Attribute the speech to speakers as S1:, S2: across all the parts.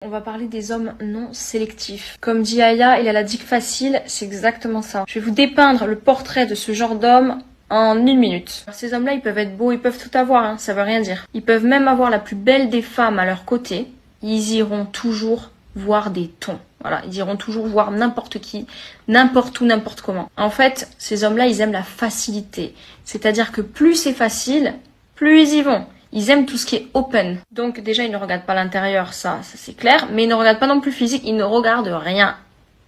S1: On va parler des hommes non sélectifs. Comme dit Aya, il a la digue facile, c'est exactement ça. Je vais vous dépeindre le portrait de ce genre d'homme en 1 minute. Ces hommes-là, ils peuvent être beaux, ils peuvent tout avoir, hein, ça veut rien dire. Ils peuvent même avoir la plus belle des femmes à leur côté. Ils iront toujours voir des tons. Voilà, ils iront toujours voir n'importe qui, n'importe où, n'importe comment. En fait, ces hommes-là, ils aiment la facilité. C'est-à-dire que plus c'est facile, plus ils y vont. Ils aiment tout ce qui est open. Donc déjà, ils ne regardent pas l'intérieur, ça c'est clair. Mais ils ne regardent pas non plus le physique, ils ne regardent rien.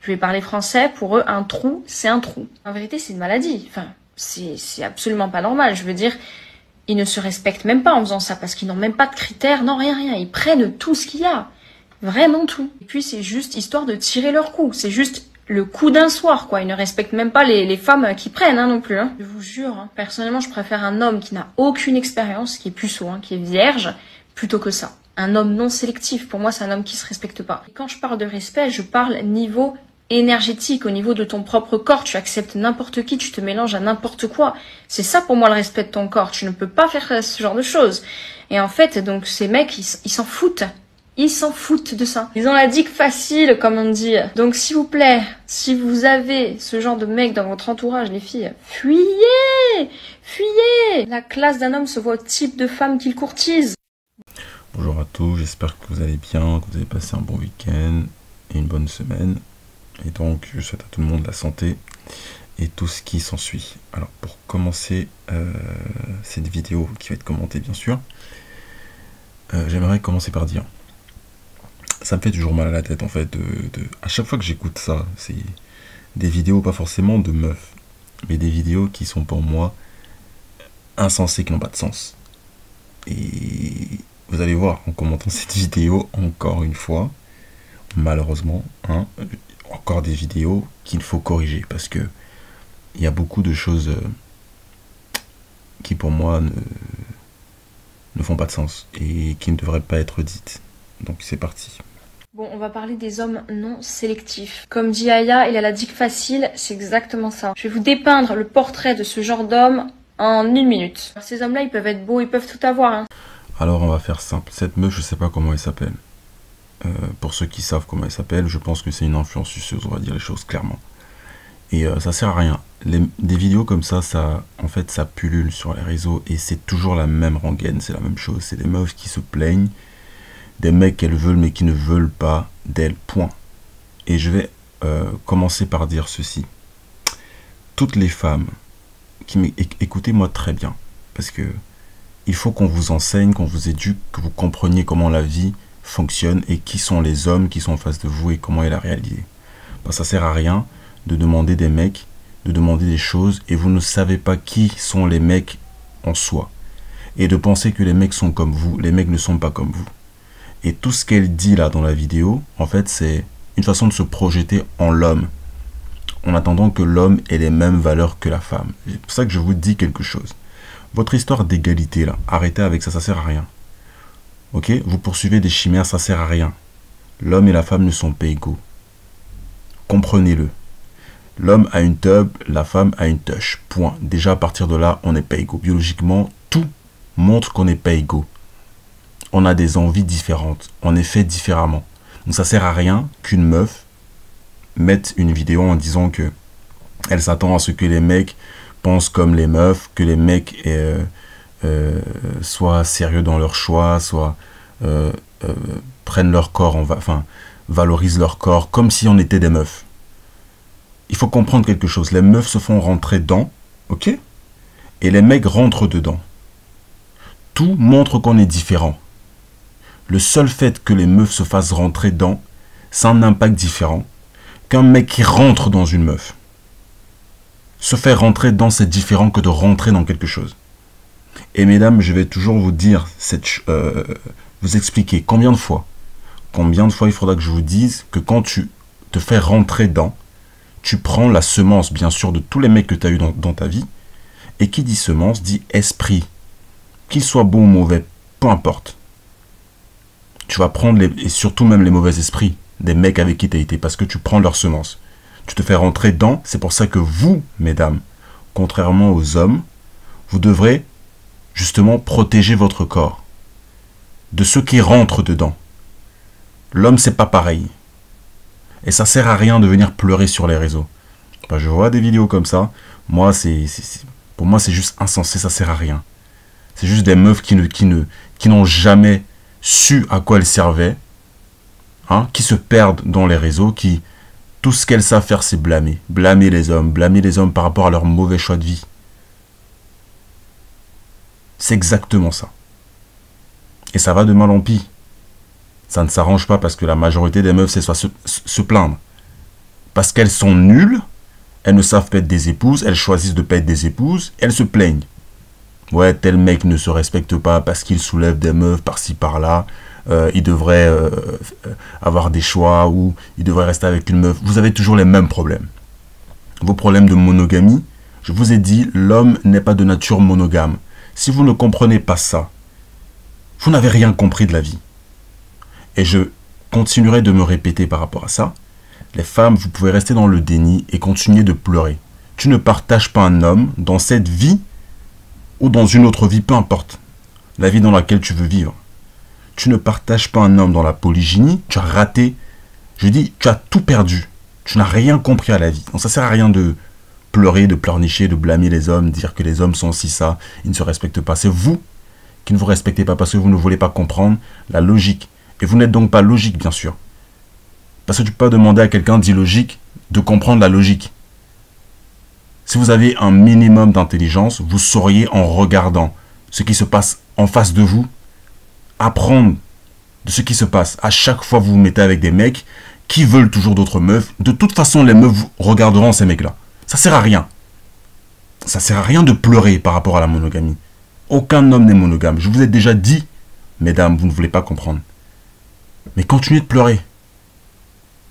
S1: Je vais parler français, pour eux, un trou, c'est un trou. En vérité, c'est une maladie. Enfin, c'est absolument pas normal. Je veux dire, ils ne se respectent même pas en faisant ça, parce qu'ils n'ont même pas de critères, non, rien. Ils prennent tout ce qu'il y a. Vraiment tout. Et puis, c'est juste histoire de tirer leur coup. C'est juste le coup d'un soir, quoi. Ils ne respectent même pas les femmes qui prennent, hein, non plus. Hein. Je vous jure, hein. Personnellement, je préfère un homme qui n'a aucune expérience, qui est puceau, hein, qui est vierge, plutôt que ça. Un homme non sélectif, pour moi, c'est un homme qui se respecte pas. Et quand je parle de respect, je parle niveau énergétique, au niveau de ton propre corps. Tu acceptes n'importe qui, tu te mélanges à n'importe quoi. C'est ça, pour moi, le respect de ton corps. Tu ne peux pas faire ce genre de choses. Et en fait, donc, ces mecs, ils s'en foutent. Ils s'en foutent de ça. Ils ont la digue facile, comme on dit. Donc, s'il vous plaît, si vous avez ce genre de mec dans votre entourage, les filles, fuyez! Fuyez! La classe d'un homme se voit au type de femme qu'il courtise.
S2: Bonjour à tous, j'espère que vous allez bien, que vous avez passé un bon week-end et une bonne semaine. Et donc, je souhaite à tout le monde la santé et tout ce qui s'ensuit. Alors, pour commencer cette vidéo qui va être commentée, bien sûr, j'aimerais commencer par dire... Ça me fait toujours mal à la tête en fait, à chaque fois que j'écoute ça, c'est des vidéos pas forcément de meufs, mais des vidéos qui sont pour moi insensées, qui n'ont pas de sens. Et vous allez voir en commentant cette vidéo, encore une fois, malheureusement, hein, encore des vidéos qu'il faut corriger, parce que il y a beaucoup de choses qui pour moi ne font pas de sens, et qui ne devraient pas être dites. Donc c'est parti.
S1: Bon, on va parler des hommes non sélectifs. Comme dit Aya, il a la digue facile, c'est exactement ça. Je vais vous dépeindre le portrait de ce genre d'homme en 1 minute. Ces hommes-là, ils peuvent être beaux, ils peuvent tout avoir. Hein.
S2: Alors on va faire simple. Cette meuf, je sais pas comment elle s'appelle. Pour ceux qui savent comment elle s'appelle, je pense que c'est une influenceuse, on va dire les choses clairement. Et ça sert à rien. Des vidéos comme ça, en fait, ça pullule sur les réseaux et c'est toujours la même rengaine, c'est la même chose. C'est des meufs qui se plaignent, des mecs qu'elles veulent mais qui ne veulent pas d'elles, point. Et je vais commencer par dire ceci. Toutes les femmes, écoutez-moi très bien, parce que il faut qu'on vous enseigne, qu'on vous éduque, que vous compreniez comment la vie fonctionne et qui sont les hommes qui sont en face de vous et comment est la réalité. Parce que ça sert à rien de demander des mecs, de demander des choses et vous ne savez pas qui sont les mecs en soi. Et de penser que les mecs sont comme vous, les mecs ne sont pas comme vous. Et tout ce qu'elle dit là dans la vidéo, en fait, c'est une façon de se projeter en l'homme, en attendant que l'homme ait les mêmes valeurs que la femme. C'est pour ça que je vous dis quelque chose. Votre histoire d'égalité là, arrêtez avec ça, ça sert à rien. Ok? Vous poursuivez des chimères, ça sert à rien. L'homme et la femme ne sont pas égaux. Comprenez-le. L'homme a une tub, la femme a une touche. Point. Déjà à partir de là, on n'est pas égaux. Biologiquement, tout montre qu'on n'est pas égaux. On a des envies différentes, on est fait différemment. Donc ça sert à rien qu'une meuf mette une vidéo en disant que elle s'attend à ce que les mecs pensent comme les meufs, que les mecs soient sérieux dans leur choix, prennent leur corps, valorisent leur corps, comme si on était des meufs. Il faut comprendre quelque chose, les meufs se font rentrer dedans, ok? Et les mecs rentrent dedans. Tout montre qu'on est différent. Le seul fait que les meufs se fassent rentrer dedans, c'est un impact différent qu'un mec qui rentre dans une meuf. Se faire rentrer dedans, c'est différent que de rentrer dans quelque chose. Et mesdames, je vais toujours vous dire, vous expliquer combien de fois il faudra que je vous dise que quand tu te fais rentrer dedans, tu prends la semence, bien sûr, de tous les mecs que tu as eu dans ta vie. Et qui dit semence, dit esprit. Qu'il soit bon ou mauvais, peu importe. Tu vas prendre, et surtout même les mauvais esprits, des mecs avec qui tu as été, parce que tu prends leur semence. Tu te fais rentrer dedans, c'est pour ça que vous, mesdames, contrairement aux hommes, vous devrez justement protéger votre corps de ceux qui rentrent dedans. L'homme, c'est pas pareil. Et ça sert à rien de venir pleurer sur les réseaux. Bah, je vois des vidéos comme ça. Moi, pour moi, c'est juste insensé, ça sert à rien. C'est juste des meufs qui n'ont jamais su à quoi elles servaient. Hein, qui se perdent dans les réseaux, qui... Tout ce qu'elles savent faire, c'est blâmer. Blâmer les hommes par rapport à leur mauvais choix de vie. C'est exactement ça. Et ça va de mal en pis. Ça ne s'arrange pas parce que la majorité des meufs, c'est soit se plaindre. Parce qu'elles sont nulles, elles ne savent pas être des épouses, elles choisissent de ne pas être des épouses, elles se plaignent. Ouais, tel mec ne se respecte pas parce qu'il soulève des meufs par-ci par-là. Il devrait avoir des choix ou il devrait rester avec une meuf. Vous avez toujours les mêmes problèmes. Vos problèmes de monogamie, je vous ai dit, l'homme n'est pas de nature monogame. Si vous ne comprenez pas ça, vous n'avez rien compris de la vie. Et je continuerai de me répéter par rapport à ça. Les femmes, vous pouvez rester dans le déni et continuer de pleurer. Tu ne partages pas un homme dans cette vie ou dans une autre vie, peu importe. La vie dans laquelle tu veux vivre. Tu ne partages pas un homme dans la polygynie, tu as raté. Je dis, tu as tout perdu. Tu n'as rien compris à la vie. Donc ça sert à rien de pleurer, de pleurnicher, de blâmer les hommes, dire que les hommes sont si ça, ils ne se respectent pas. C'est vous qui ne vous respectez pas parce que vous ne voulez pas comprendre la logique. Et vous n'êtes donc pas logique, bien sûr. Parce que tu peux pas demander à quelqu'un d'illogique de comprendre la logique. Si vous avez un minimum d'intelligence, vous sauriez en regardant ce qui se passe en face de vous, apprendre de ce qui se passe. À chaque fois, vous vous mettez avec des mecs qui veulent toujours d'autres meufs. De toute façon, les meufs regarderont ces mecs-là. Ça sert à rien. Ça sert à rien de pleurer par rapport à la monogamie. Aucun homme n'est monogame. Je vous ai déjà dit, mesdames, vous ne voulez pas comprendre. Mais continuez de pleurer.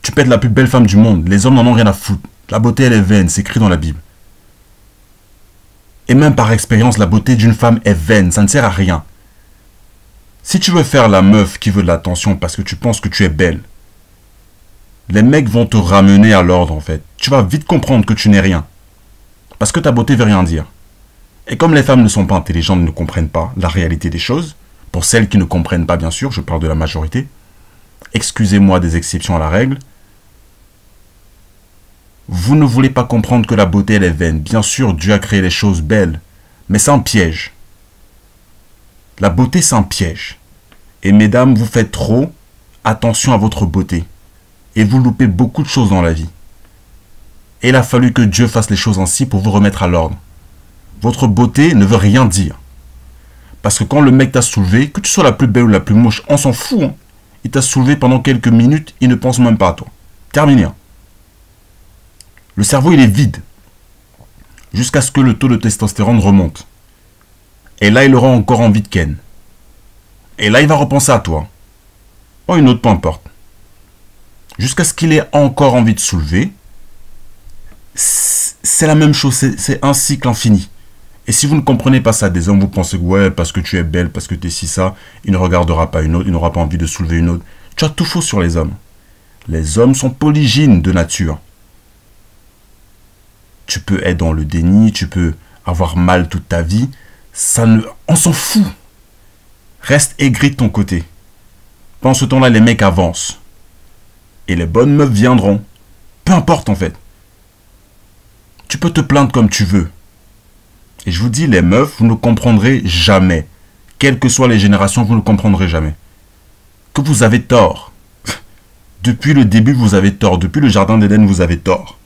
S2: Tu peux être la plus belle femme du monde. Les hommes n'en ont rien à foutre. La beauté, elle est vaine. C'est écrit dans la Bible. Et même par expérience, la beauté d'une femme est vaine. Ça ne sert à rien. Si tu veux faire la meuf qui veut de l'attention parce que tu penses que tu es belle, les mecs vont te ramener à l'ordre en fait. Tu vas vite comprendre que tu n'es rien. Parce que ta beauté veut rien dire. Et comme les femmes ne sont pas intelligentes, ne comprennent pas la réalité des choses, pour celles qui ne comprennent pas bien sûr, je parle de la majorité, excusez-moi des exceptions à la règle, vous ne voulez pas comprendre que la beauté elle est vaine. Bien sûr, Dieu a créé les choses belles, mais c'est un piège. La beauté c'est un piège. Et mesdames, vous faites trop attention à votre beauté. Et vous loupez beaucoup de choses dans la vie. Et il a fallu que Dieu fasse les choses ainsi pour vous remettre à l'ordre. Votre beauté ne veut rien dire. Parce que quand le mec t'a soulevé, que tu sois la plus belle ou la plus moche, on s'en fout. Hein. Il t'a soulevé pendant quelques minutes, il ne pense même pas à toi. Terminé. Hein. Le cerveau, il est vide. Jusqu'à ce que le taux de testostérone remonte. Et là, il aura encore envie de ken. Et là, il va repenser à toi. Oh, une autre, peu importe. Jusqu'à ce qu'il ait encore envie de soulever. C'est la même chose. C'est un cycle infini. Et si vous ne comprenez pas ça des hommes, vous pensez que ouais, parce que tu es belle, parce que tu es si ça, il ne regardera pas une autre, il n'aura pas envie de soulever une autre. Tu as tout faux sur les hommes. Les hommes sont polygynes de nature. Tu peux être dans le déni, tu peux avoir mal toute ta vie. On s'en fout. Reste aigri de ton côté. Pendant ce temps-là, les mecs avancent. Et les bonnes meufs viendront. Peu importe en fait. Tu peux te plaindre comme tu veux. Et je vous dis, les meufs, vous ne comprendrez jamais. Quelles que soient les générations, vous ne comprendrez jamais. Que vous avez tort. Depuis le début, vous avez tort. Depuis le jardin d'Éden, vous avez tort.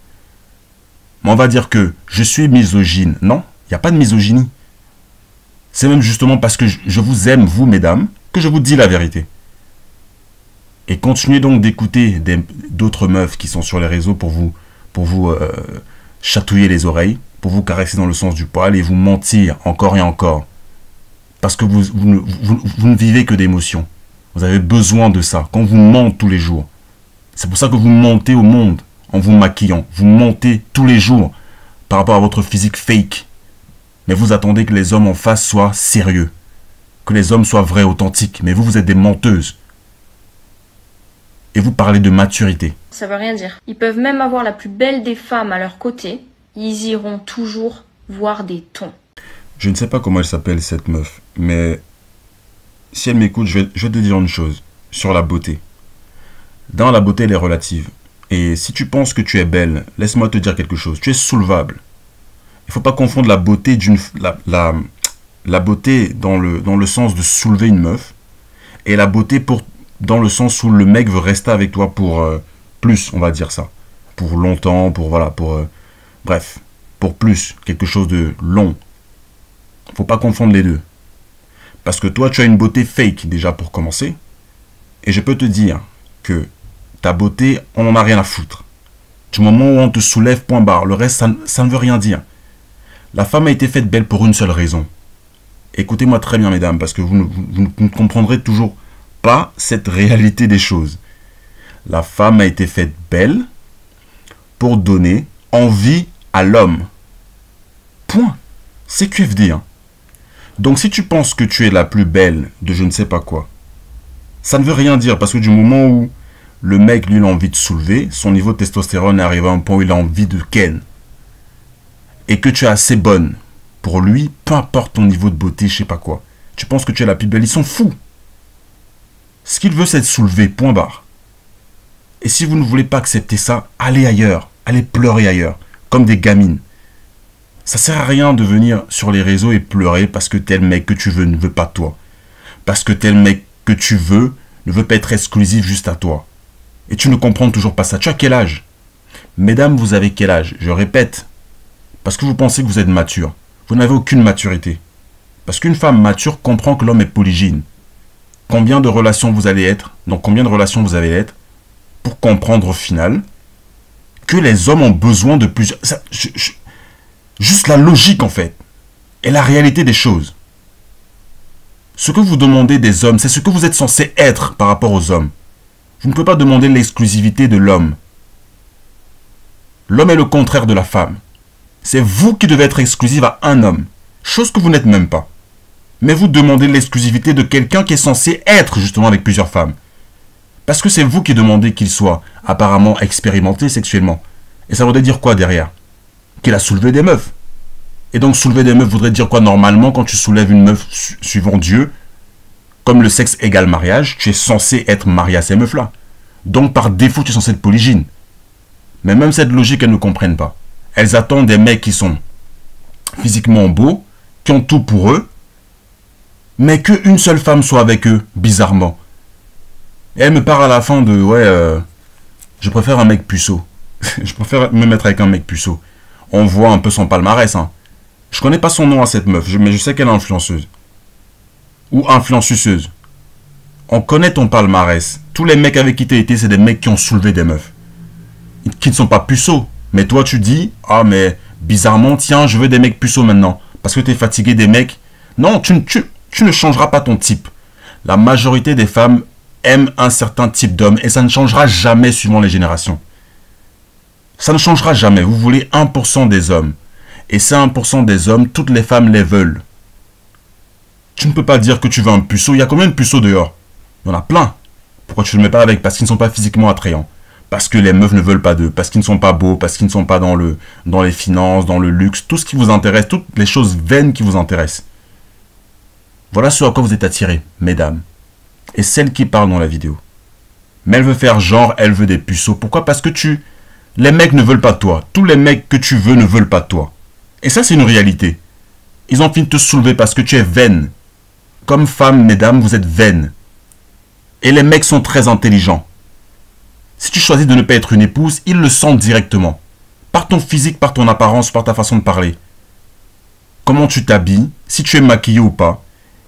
S2: Mais on va dire que je suis misogyne. Non, il n'y a pas de misogynie. C'est même justement parce que je vous aime, vous, mesdames, que je vous dis la vérité. Et continuez donc d'écouter d'autres meufs qui sont sur les réseaux pour vous chatouiller les oreilles, pour vous caresser dans le sens du poil et vous mentir encore et encore. Parce que vous ne vivez que d'émotions. Vous avez besoin de ça. Qu'on vous mente tous les jours. C'est pour ça que vous mentez au monde en vous maquillant. Vous mentez tous les jours par rapport à votre physique fake. Mais vous attendez que les hommes en face soient sérieux. Que les hommes soient vrais, authentiques. Mais vous êtes des menteuses. Et vous parlez de maturité.
S1: Ça veut rien dire. Ils peuvent même avoir la plus belle des femmes à leur côté. Ils iront toujours voir des tons.
S2: Je ne sais pas comment elle s'appelle cette meuf. Mais si elle m'écoute, je vais te dire une chose. Sur la beauté. Dans la beauté, elle est relative. Et si tu penses que tu es belle, laisse-moi te dire quelque chose. Tu es soulevable. Il ne faut pas confondre la beauté la beauté dans le sens de soulever une meuf et la beauté dans le sens où le mec veut rester avec toi pour plus, on va dire ça. Pour longtemps, bref, pour plus, quelque chose de long. Faut pas confondre les deux. Parce que toi, tu as une beauté fake déjà pour commencer. Et je peux te dire que ta beauté, on n'en a rien à foutre. Du moment où on te soulève, point barre. Le reste, ça ne veut rien dire. La femme a été faite belle pour une seule raison. Écoutez-moi très bien, mesdames, parce que vous ne comprendrez toujours pas cette réalité des choses. La femme a été faite belle pour donner envie à l'homme. Point. C'est QFD, hein. Donc si tu penses que tu es la plus belle de je ne sais pas quoi, ça ne veut rien dire parce que du moment où le mec, lui, il a envie de soulever, son niveau de testostérone est arrivé à un point où il a envie de ken. Et que tu es assez bonne pour lui, peu importe ton niveau de beauté, je sais pas quoi. Tu penses que tu es la plus belle, ils sont fous. Ce qu'il veut, c'est de soulever, point barre. Et si vous ne voulez pas accepter ça, allez ailleurs, allez pleurer ailleurs, comme des gamines. Ça sert à rien de venir sur les réseaux et pleurer parce que tel mec que tu veux ne veut pas toi. Parce que tel mec que tu veux ne veut pas être exclusif juste à toi. Et tu ne comprends toujours pas ça. Tu as quel âge? Mesdames, vous avez quel âge? Je répète. Parce que vous pensez que vous êtes mature. Vous n'avez aucune maturité. Parce qu'une femme mature comprend que l'homme est polygyne. Combien de relations vous allez être, donc combien de relations vous allez être, pour comprendre au final que les hommes ont besoin de plusieurs... Juste la logique en fait. Et la réalité des choses. Ce que vous demandez des hommes, c'est ce que vous êtes censé être par rapport aux hommes. Vous ne pouvez pas demander l'exclusivité de l'homme. L'homme est le contraire de la femme. C'est vous qui devez être exclusive à un homme. Chose que vous n'êtes même pas. Mais vous demandez l'exclusivité de quelqu'un qui est censé être justement avec plusieurs femmes. Parce que c'est vous qui demandez qu'il soit apparemment expérimenté sexuellement. Et ça voudrait dire quoi derrière? Qu'il a soulevé des meufs. Et donc soulever des meufs voudrait dire quoi normalement quand tu soulèves une meuf suivant Dieu? Comme le sexe égale mariage, tu es censé être marié à ces meufs-là. Donc par défaut, tu es censé être polygyne. Mais même cette logique, elles ne comprennent pas. Elles attendent des mecs qui sont physiquement beaux, qui ont tout pour eux, mais qu'une seule femme soit avec eux, bizarrement. Et elle me parle à la fin de, ouais, je préfère un mec puceau. Je préfère me mettre avec un mec puceau. On voit un peu son palmarès, hein. Je connais pas son nom à cette meuf, mais je sais qu'elle est influenceuse. Ou influenceuse. On connaît ton palmarès. Tous les mecs avec qui tu as été, c'est des mecs qui ont soulevé des meufs. Qui ne sont pas puceaux. Mais toi, tu dis, ah, mais bizarrement, tiens, je veux des mecs puceaux maintenant. Parce que tu es fatigué des mecs. Non, tu ne changeras pas ton type. La majorité des femmes aiment un certain type d'homme et ça ne changera jamais suivant les générations. Ça ne changera jamais. Vous voulez 1% des hommes. Et ces 1% des hommes, toutes les femmes les veulent. Tu ne peux pas dire que tu veux un puceau. Il y a combien de puceaux dehors? Il y en a plein. Pourquoi tu ne le mets pas avec? Parce qu'ils ne sont pas physiquement attrayants. Parce que les meufs ne veulent pas d'eux. Parce qu'ils ne sont pas beaux. Parce qu'ils ne sont pas dans les finances, dans le luxe. Tout ce qui vous intéresse. Toutes les choses vaines qui vous intéressent. Voilà ce à quoi vous êtes attirés, mesdames. Et celle qui parle dans la vidéo. Mais elle veut faire genre, elle veut des puceaux. Pourquoi? Parce que les mecs ne veulent pas de toi. Tous les mecs que tu veux ne veulent pas de toi. Et ça, c'est une réalité. Ils ont fini de te soulever parce que tu es vaine. Comme femme, mesdames, vous êtes vaine. Et les mecs sont très intelligents. Si tu choisis de ne pas être une épouse, ils le sentent directement. Par ton physique, par ton apparence, par ta façon de parler. Comment tu t'habilles, si tu es maquillée ou pas.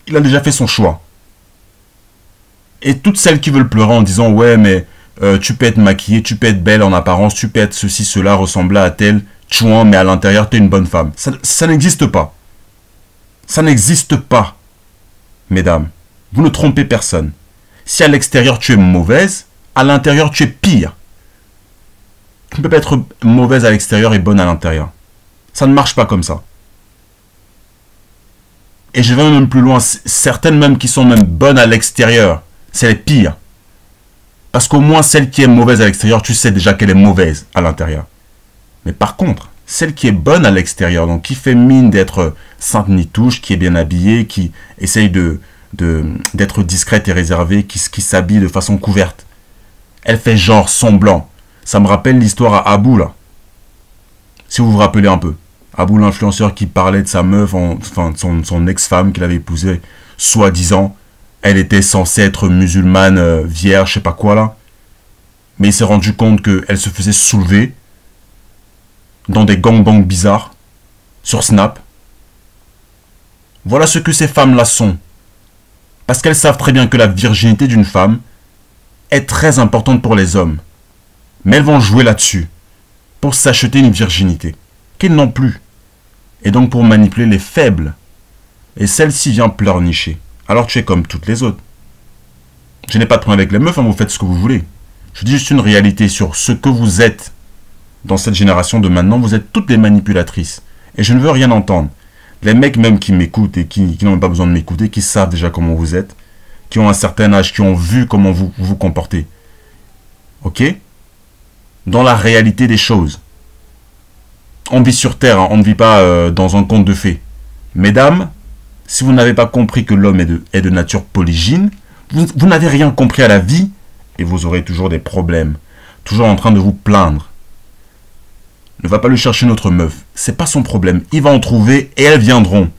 S2: Il a déjà fait son choix. Et toutes celles qui veulent pleurer en disant « Ouais, mais tu peux être maquillée, tu peux être belle en apparence, tu peux être ceci, cela, ressembler à tel, chouin, mais à l'intérieur, tu es une bonne femme. » Ça n'existe pas. Ça n'existe pas. Mesdames, vous ne trompez personne. Si à l'extérieur tu es mauvaise, à l'intérieur tu es pire. Tu ne peux pas être mauvaise à l'extérieur et bonne à l'intérieur. Ça ne marche pas comme ça. Et je vais même plus loin. Certaines même qui sont même bonnes à l'extérieur, c'est les pires. Parce qu'au moins celle qui est mauvaise à l'extérieur, tu sais déjà qu'elle est mauvaise à l'intérieur. Mais par contre, celle qui est bonne à l'extérieur, donc qui fait mine d'être sainte ni touche, qui est bien habillée, qui essaye d'être discrète et réservée, qui s'habille de façon couverte. Elle fait genre semblant. Ça me rappelle l'histoire à Abou, là. Si vous vous rappelez un peu. Abou, l'influenceur qui parlait de sa meuf, enfin de son ex-femme qu'il avait épousée, soi-disant. Elle était censée être musulmane, vierge, je sais pas quoi, là. Mais il s'est rendu compte qu'elle se faisait soulever dans des gangbangs bizarres sur Snap. Voilà ce que ces femmes-là sont. Parce qu'elles savent très bien que la virginité d'une femme est très importante pour les hommes. Mais elles vont jouer là-dessus pour s'acheter une virginité qu'ils n'ont plus. Et donc pour manipuler les faibles. Et celle-ci vient pleurnicher. Alors tu es comme toutes les autres. Je n'ai pas de problème avec les meufs, hein, vous faites ce que vous voulez. Je dis juste une réalité sur ce que vous êtes. Dans cette génération de maintenant, vous êtes toutes des manipulatrices. Et je ne veux rien entendre. Les mecs même qui m'écoutent et qui n'ont pas besoin de m'écouter, qui savent déjà comment vous êtes, qui ont un certain âge, qui ont vu comment vous vous comportez. Ok? Dans la réalité des choses. On vit sur Terre, hein, on ne vit pas dans un conte de fées. Mesdames, si vous n'avez pas compris que l'homme est de nature polygyne, vous n'avez rien compris à la vie et vous aurez toujours des problèmes. Toujours en train de vous plaindre. Ne va pas lui chercher notre meuf. C'est pas son problème. Il va en trouver et elles viendront.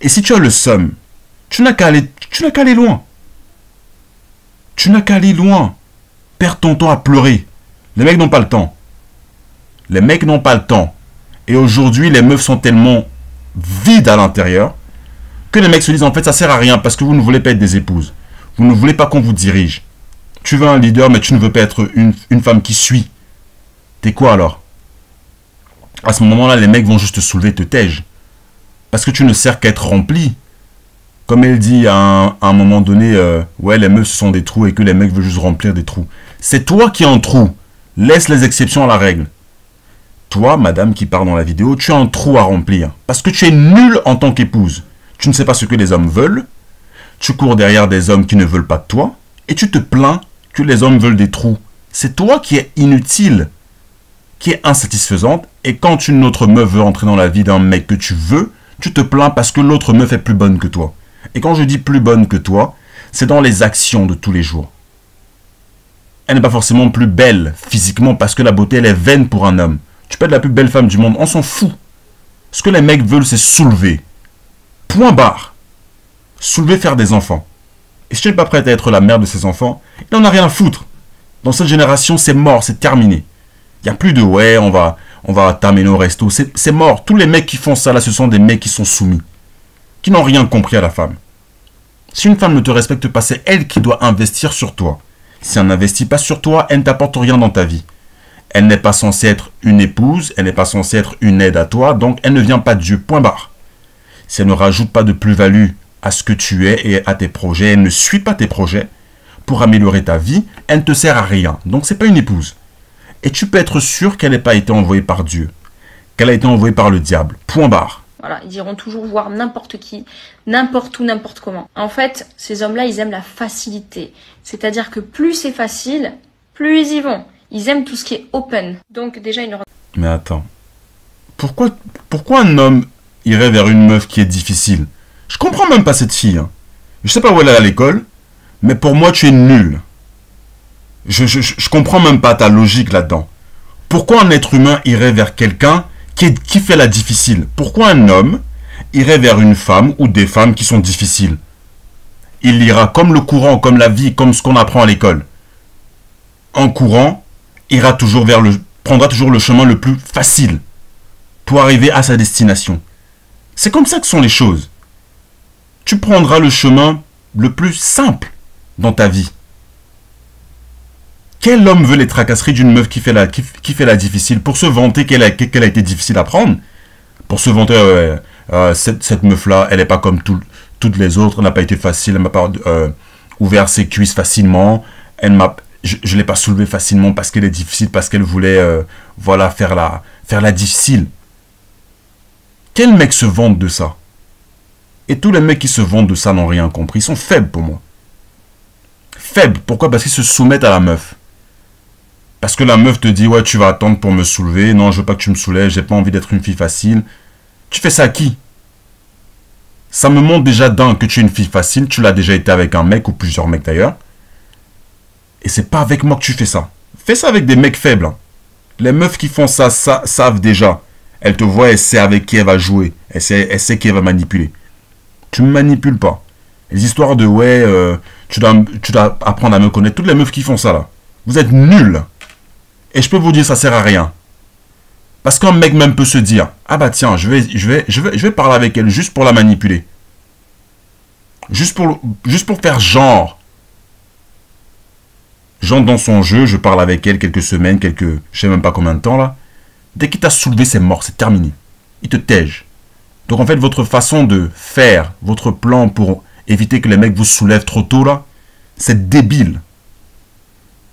S2: Et si tu as le seum, tu n'as qu'à aller loin. Tu n'as qu'à aller loin. Perds ton temps à pleurer. Les mecs n'ont pas le temps. Les mecs n'ont pas le temps. Et aujourd'hui, les meufs sont tellement vides à l'intérieur que les mecs se disent en fait ça sert à rien parce que vous ne voulez pas être des épouses. Vous ne voulez pas qu'on vous dirige. Tu veux un leader mais tu ne veux pas être une femme qui suit. T'es quoi alors? À ce moment-là, les mecs vont juste te soulever, te tège. Parce que tu ne sers qu'à être rempli. Comme elle dit à un moment donné, ouais, les meufs ce sont des trous et que les mecs veulent juste remplir des trous. C'est toi qui es un trou. Laisse les exceptions à la règle. Toi, madame qui parle dans la vidéo, tu as un trou à remplir. Parce que tu es nulle en tant qu'épouse. Tu ne sais pas ce que les hommes veulent. Tu cours derrière des hommes qui ne veulent pas de toi. Et tu te plains que les hommes veulent des trous. C'est toi qui es inutile, qui est insatisfaisante. Et quand une autre meuf veut entrer dans la vie d'un mec que tu veux, tu te plains parce que l'autre meuf est plus bonne que toi. Et quand je dis plus bonne que toi, c'est dans les actions de tous les jours. Elle n'est pas forcément plus belle physiquement parce que la beauté, elle est vaine pour un homme. Tu peux être la plus belle femme du monde, on s'en fout. Ce que les mecs veulent, c'est soulever. Point barre. Soulever, faire des enfants. Et si tu n'es pas prête à être la mère de ces enfants, il n'en a rien à foutre. Dans cette génération, c'est mort, c'est terminé. Il n'y a plus de ouais, on va t'amener au resto. C'est mort. Tous les mecs qui font ça là, ce sont des mecs qui sont soumis. Qui n'ont rien compris à la femme. Si une femme ne te respecte pas, c'est elle qui doit investir sur toi. Si elle n'investit pas sur toi, elle ne t'apporte rien dans ta vie. Elle n'est pas censée être une épouse, elle n'est pas censée être une aide à toi, donc elle ne vient pas de Dieu, point barre. Si elle ne rajoute pas de plus-value à ce que tu es et à tes projets, elle ne suit pas tes projets pour améliorer ta vie, elle ne te sert à rien. Donc c'est pas une épouse. Et tu peux être sûr qu'elle n'ait pas été envoyée par Dieu, qu'elle a été envoyée par le diable, point barre.
S1: Voilà, ils iront toujours voir n'importe qui, n'importe où, n'importe comment. En fait, ces hommes-là, ils aiment la facilité. C'est-à-dire que plus c'est facile, plus ils y vont. Ils aiment tout ce qui est open. Donc déjà, ils leur...
S2: Mais attends. Pourquoi un homme irait vers une meuf qui est difficile? Je comprends même pas cette fille. Hein. Je sais pas où elle est à l'école, mais pour moi, tu es nul. Je comprends même pas ta logique là-dedans. Pourquoi un être humain irait vers quelqu'un qui fait la difficile? Pourquoi un homme irait vers une femme ou des femmes qui sont difficiles? Il ira comme le courant, comme la vie, comme ce qu'on apprend à l'école. En courant, prendra toujours le chemin le plus facile pour arriver à sa destination. C'est comme ça que sont les choses. Tu prendras le chemin le plus simple dans ta vie. Quel homme veut les tracasseries d'une meuf qui fait la difficile pour se vanter qu'elle a été difficile à prendre? Pour se vanter, cette meuf-là, elle n'est pas comme toutes les autres, elle n'a pas été facile, elle m'a pas ouvert ses cuisses facilement, je ne l'ai pas soulevée facilement parce qu'elle est difficile, parce qu'elle voulait voilà, faire la difficile. Quel mec se vante de ça? Et tous les mecs qui se vantent de ça n'ont rien compris, ils sont faibles pour moi. Faibles, pourquoi? Parce qu'ils se soumettent à la meuf. Parce que la meuf te dit, ouais, tu vas attendre pour me soulever. Non, je veux pas que tu me soulèves, j'ai pas envie d'être une fille facile. Tu fais ça à qui? Ça me montre déjà d'un que tu es une fille facile, tu l'as déjà été avec un mec ou plusieurs mecs d'ailleurs. Et c'est pas avec moi que tu fais ça. Fais ça avec des mecs faibles. Hein. Les meufs qui font ça, savent déjà. Elle te voit, elle sait avec qui elle va jouer. Elle sait qui elle va manipuler. Tu me manipules pas. Les histoires de ouais, tu dois apprendre à me connaître. Toutes les meufs qui font ça là. Vous êtes nuls. Et je peux vous dire, ça sert à rien. Parce qu'un mec même peut se dire, ah bah tiens, je vais parler avec elle juste pour la manipuler. Juste pour faire genre. Genre dans son jeu, je parle avec elle quelques semaines, je sais même pas combien de temps là. Dès qu'il t'a soulevé, c'est mort, c'est terminé. Il te tège. Donc en fait, votre façon de faire, votre plan pour éviter que les mecs vous soulèvent trop tôt là, c'est débile.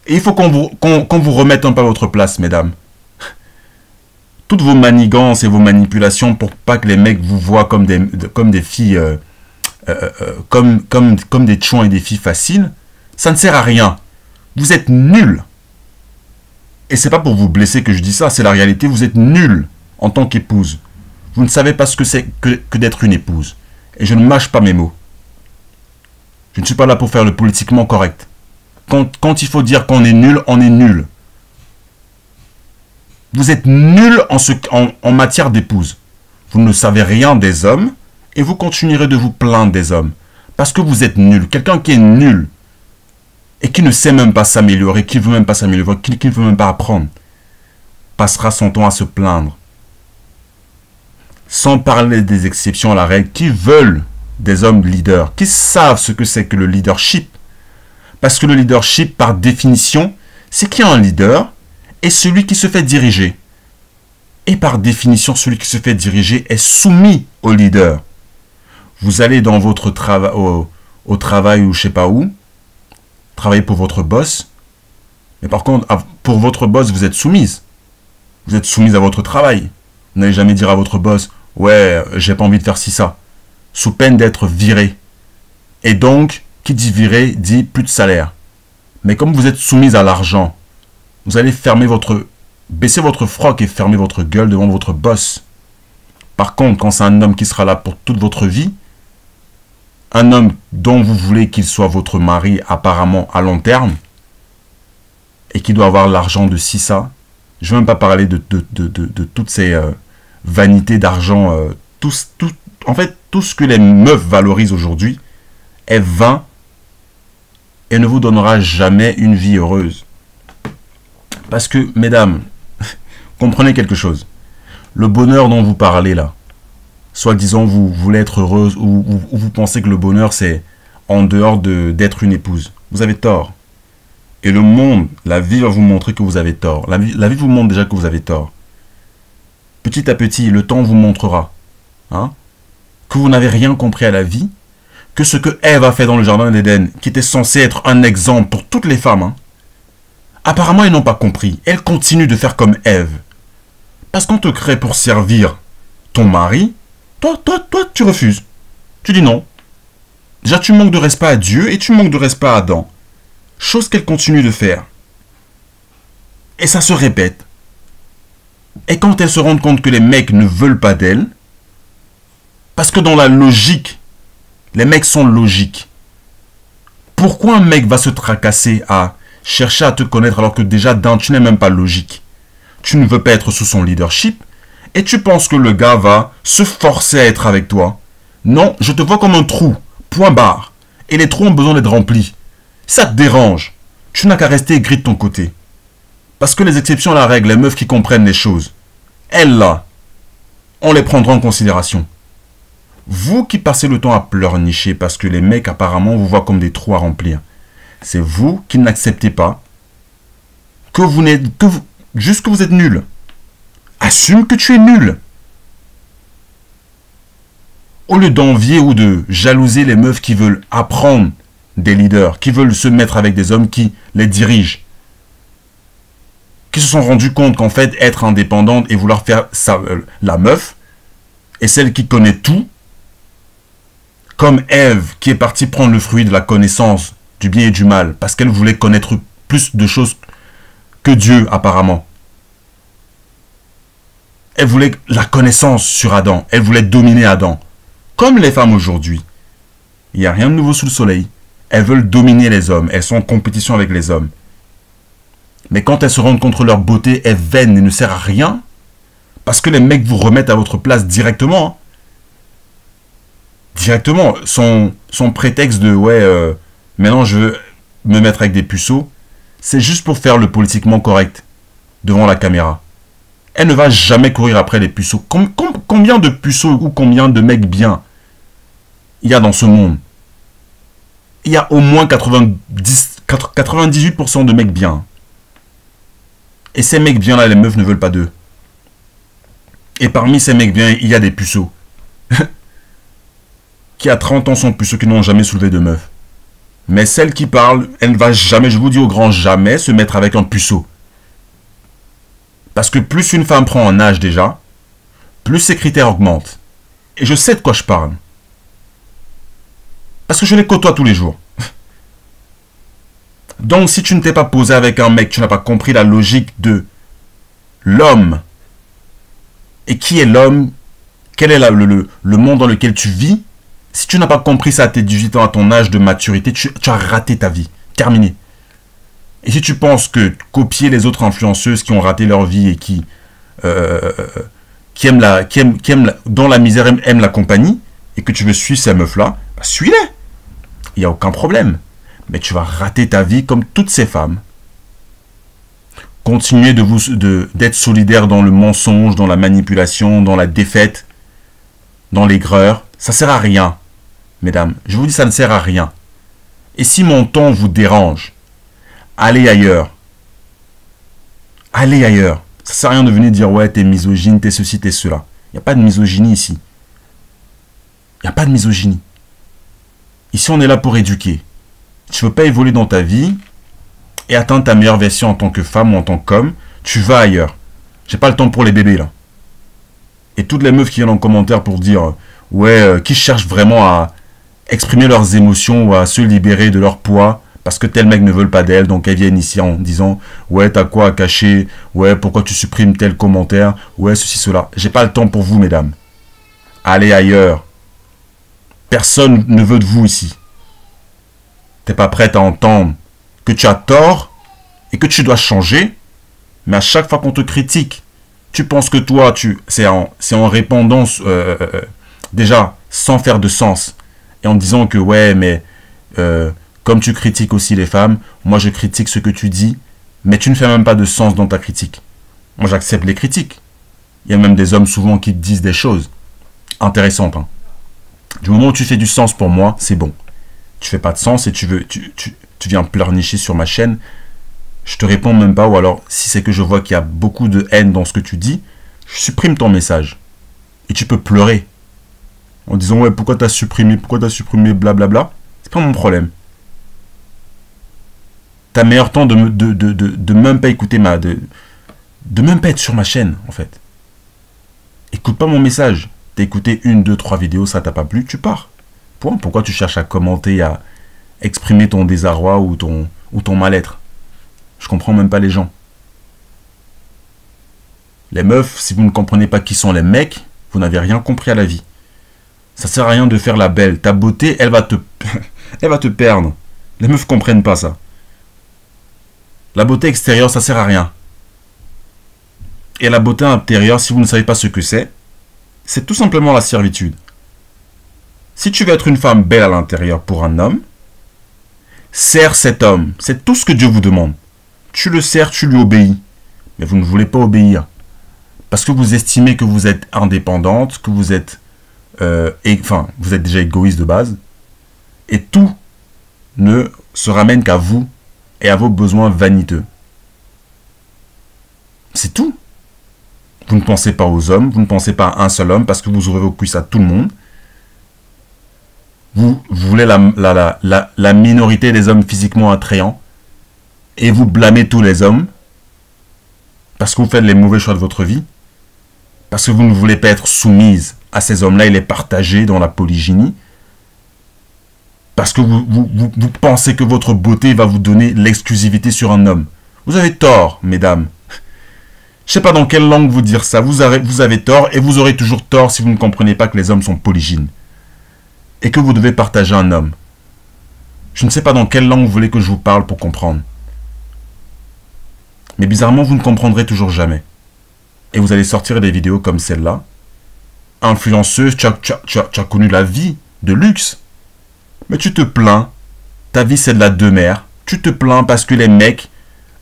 S2: Et il faut qu'on vous remette un peu à votre place, mesdames. Toutes vos manigances et vos manipulations pour pas que les mecs vous voient comme des filles, comme des tchons et des filles faciles, ça ne sert à rien. Vous êtes nuls. Et c'est pas pour vous blesser que je dis ça, c'est la réalité. Vous êtes nuls en tant qu'épouse. Vous ne savez pas ce que c'est que d'être une épouse. Et je ne mâche pas mes mots. Je ne suis pas là pour faire le politiquement correct. Quand il faut dire qu'on est nul, on est nul. Vous êtes nuls en matière d'épouse. Vous ne savez rien des hommes et vous continuerez de vous plaindre des hommes. Parce que vous êtes nuls. Quelqu'un qui est nul et qui ne sait même pas s'améliorer, qui ne veut même pas s'améliorer, qui ne veut même pas apprendre, passera son temps à se plaindre. Sans parler des exceptions à la règle, qui veulent des hommes leaders, qui savent ce que c'est que le leadership. Parce que le leadership, par définition, c'est qu'il y a un leader et celui qui se fait diriger. Et par définition, celui qui se fait diriger est soumis au leader. Vous allez dans votre travail, au travail ou je sais pas où, travailler pour votre boss. Mais par contre, pour votre boss, vous êtes soumise. Vous êtes soumise à votre travail. Vous n'allez jamais dire à votre boss, ouais, j'ai pas envie de faire ci, ça. Sous peine d'être viré. Et donc, qui dit viré, dit plus de salaire. Mais comme vous êtes soumise à l'argent, vous allez baisser votre froc et fermer votre gueule devant votre boss. Par contre, quand c'est un homme qui sera là pour toute votre vie, un homme dont vous voulez qu'il soit votre mari apparemment à long terme, et qui doit avoir l'argent de ci, ça, je ne veux même pas parler de toutes ces vanités d'argent, en fait, tout ce que les meufs valorisent aujourd'hui est vain et ne vous donnera jamais une vie heureuse. Parce que, mesdames, comprenez quelque chose. Le bonheur dont vous parlez là, soit disant vous voulez être heureuse ou vous pensez que le bonheur c'est en dehors d'être une épouse. Vous avez tort. Et le monde, la vie va vous montrer que vous avez tort. La vie vous montre déjà que vous avez tort. Petit à petit, le temps vous montrera que vous n'avez rien compris à la vie, que ce que Ève a fait dans le jardin d'Éden, qui était censé être un exemple pour toutes les femmes, apparemment, ils n'ont pas compris. Elles continuent de faire comme Ève. Parce qu'on te crée pour servir ton mari, toi, tu refuses. Tu dis non. Déjà, tu manques de respect à Dieu et tu manques de respect à Adam. Chose qu'elle continue de faire. Et ça se répète. Et quand elles se rendent compte que les mecs ne veulent pas d'elles, parce que dans la logique, les mecs sont logiques. Pourquoi un mec va se tracasser à chercher à te connaître alors que déjà d'un, tu n'es même pas logique. Tu ne veux pas être sous son leadership et tu penses que le gars va se forcer à être avec toi. Non, je te vois comme un trou, point barre. Et les trous ont besoin d'être remplis. Ça te dérange. Tu n'as qu'à rester gris de ton côté. Parce que les exceptions à la règle, les meufs qui comprennent les choses, elles là, on les prendra en considération. Vous qui passez le temps à pleurnicher parce que les mecs apparemment vous voient comme des trous à remplir. C'est vous qui n'acceptez pas juste que vous êtes nul. Assume que tu es nul. Au lieu d'envier ou de jalouser les meufs qui veulent apprendre des leaders, qui veulent se mettre avec des hommes qui les dirigent, qui se sont rendus compte qu'en fait, être indépendante et vouloir faire la meuf, est celle qui connaît tout, comme Ève qui est partie prendre le fruit de la connaissance du bien et du mal, parce qu'elle voulait connaître plus de choses que Dieu apparemment. Elle voulait la connaissance sur Adam, elle voulait dominer Adam. Comme les femmes aujourd'hui, il n'y a rien de nouveau sous le soleil. Elles veulent dominer les hommes, elles sont en compétition avec les hommes. Mais quand elles se rendent contre leur beauté est vaine et ne sert à rien, parce que les mecs vous remettent à votre place directement, hein. Directement, son prétexte de ouais, maintenant je veux me mettre avec des puceaux, c'est juste pour faire le politiquement correct devant la caméra. Elle ne va jamais courir après les puceaux. Combien de puceaux ou combien de mecs bien il y a dans ce monde? Il y a au moins 98% de mecs bien. Et ces mecs bien là, les meufs ne veulent pas d'eux. Et parmi ces mecs bien, il y a des puceaux. Qui à 30 ans sont puceaux qui n'ont jamais soulevé de meuf. Mais celle qui parle, elle ne va jamais, je vous dis au grand jamais, se mettre avec un puceau. Parce que plus une femme prend en âge déjà, plus ses critères augmentent. Et je sais de quoi je parle. Parce que je les côtoie tous les jours. Donc si tu ne t'es pas posé avec un mec, tu n'as pas compris la logique de l'homme. Et qui est l'homme? Quel est le monde dans lequel tu vis? Si tu n'as pas compris ça à tes 18 ans, à ton âge de maturité, tu as raté ta vie. Terminé. Et si tu penses que copier les autres influenceuses qui ont raté leur vie et qui aiment dans la misère aiment la compagnie, et que tu veux suivre ces meufs-là, bah suis-les. Il n'y a aucun problème. Mais tu vas rater ta vie comme toutes ces femmes. Continuez d'être solidaire dans le mensonge, dans la manipulation, dans la défaite, dans l'aigreur. Ça ne sert à rien. Mesdames, je vous dis, ça ne sert à rien. Et si mon ton vous dérange, allez ailleurs. Allez ailleurs. Ça ne sert à rien de venir dire, ouais, t'es misogyne, t'es ceci, t'es cela. Il n'y a pas de misogynie ici. Il n'y a pas de misogynie. Ici, on est là pour éduquer. Tu ne veux pas évoluer dans ta vie et atteindre ta meilleure version en tant que femme ou en tant qu'homme, tu vas ailleurs. J'ai pas le temps pour les bébés, là. Et toutes les meufs qui viennent en commentaire pour dire, ouais, qui cherchent vraiment à exprimer leurs émotions ou à se libérer de leur poids parce que tel mec ne veut pas d'elle, donc elles viennent ici en disant ouais, t'as quoi à cacher, ouais, pourquoi tu supprimes tel commentaire, ouais, ceci, cela. J'ai pas le temps pour vous, mesdames. Allez ailleurs. Personne ne veut de vous ici. T'es pas prête à entendre que tu as tort et que tu dois changer, mais à chaque fois qu'on te critique, tu penses que toi, c'est en répondant déjà sans faire de sens et en disant que ouais, mais comme tu critiques aussi les femmes, moi je critique ce que tu dis, mais tu ne fais même pas de sens dans ta critique. Moi j'accepte les critiques. Il y a même des hommes souvent qui disent des choses intéressantes, hein. Du moment où tu fais du sens pour moi, c'est bon. Tu fais pas de sens et tu viens pleurnicher sur ma chaîne, je te réponds même pas, ou alors si c'est que je vois qu'il y a beaucoup de haine dans ce que tu dis, je supprime ton message. Et tu peux pleurer en disant ouais, pourquoi t'as supprimé, blablabla. C'est pas mon problème. T'as meilleur temps de même pas écouter de même pas être sur ma chaîne, en fait. Écoute pas mon message. T'as écouté 1, 2, 3 vidéos, ça t'a pas plu, tu pars. Point. Pourquoi tu cherches à commenter, à exprimer ton désarroi ou ton mal-être? Je comprends même pas les gens. Les meufs, si vous ne comprenez pas qui sont les mecs, vous n'avez rien compris à la vie. Ça sert à rien de faire la belle. Ta beauté, elle va te perdre. Les meufs comprennent pas ça. La beauté extérieure, ça sert à rien. Et la beauté intérieure, si vous ne savez pas ce que c'est tout simplement la servitude. Si tu veux être une femme belle à l'intérieur pour un homme, sers cet homme. C'est tout ce que Dieu vous demande. Tu le sers, tu lui obéis. Mais vous ne voulez pas obéir. Parce que vous estimez que vous êtes indépendante, que vous êtes... vous êtes déjà égoïste de base. Et tout ne se ramène qu'à vous et à vos besoins vaniteux. C'est tout. Vous ne pensez pas aux hommes, vous ne pensez pas à un seul homme parce que vous ouvrez vos cuisses à tout le monde. Vous voulez la minorité des hommes physiquement attrayants et vous blâmez tous les hommes parce que vous faites les mauvais choix de votre vie, parce que vous ne voulez pas être soumise à ces hommes-là et les partager dans la polygynie, parce que vous pensez que votre beauté va vous donner l'exclusivité sur un homme. Vous avez tort, mesdames. Je ne sais pas dans quelle langue vous dire ça. Vous avez tort et vous aurez toujours tort si vous ne comprenez pas que les hommes sont polygynes. Et que vous devez partager un homme. Je ne sais pas dans quelle langue vous voulez que je vous parle pour comprendre. Mais bizarrement, vous ne comprendrez toujours jamais. Et vous allez sortir des vidéos comme celle-là. Influenceuse, tu as connu la vie de luxe. Mais tu te plains. Ta vie, c'est de la demeure. Tu te plains parce que les mecs,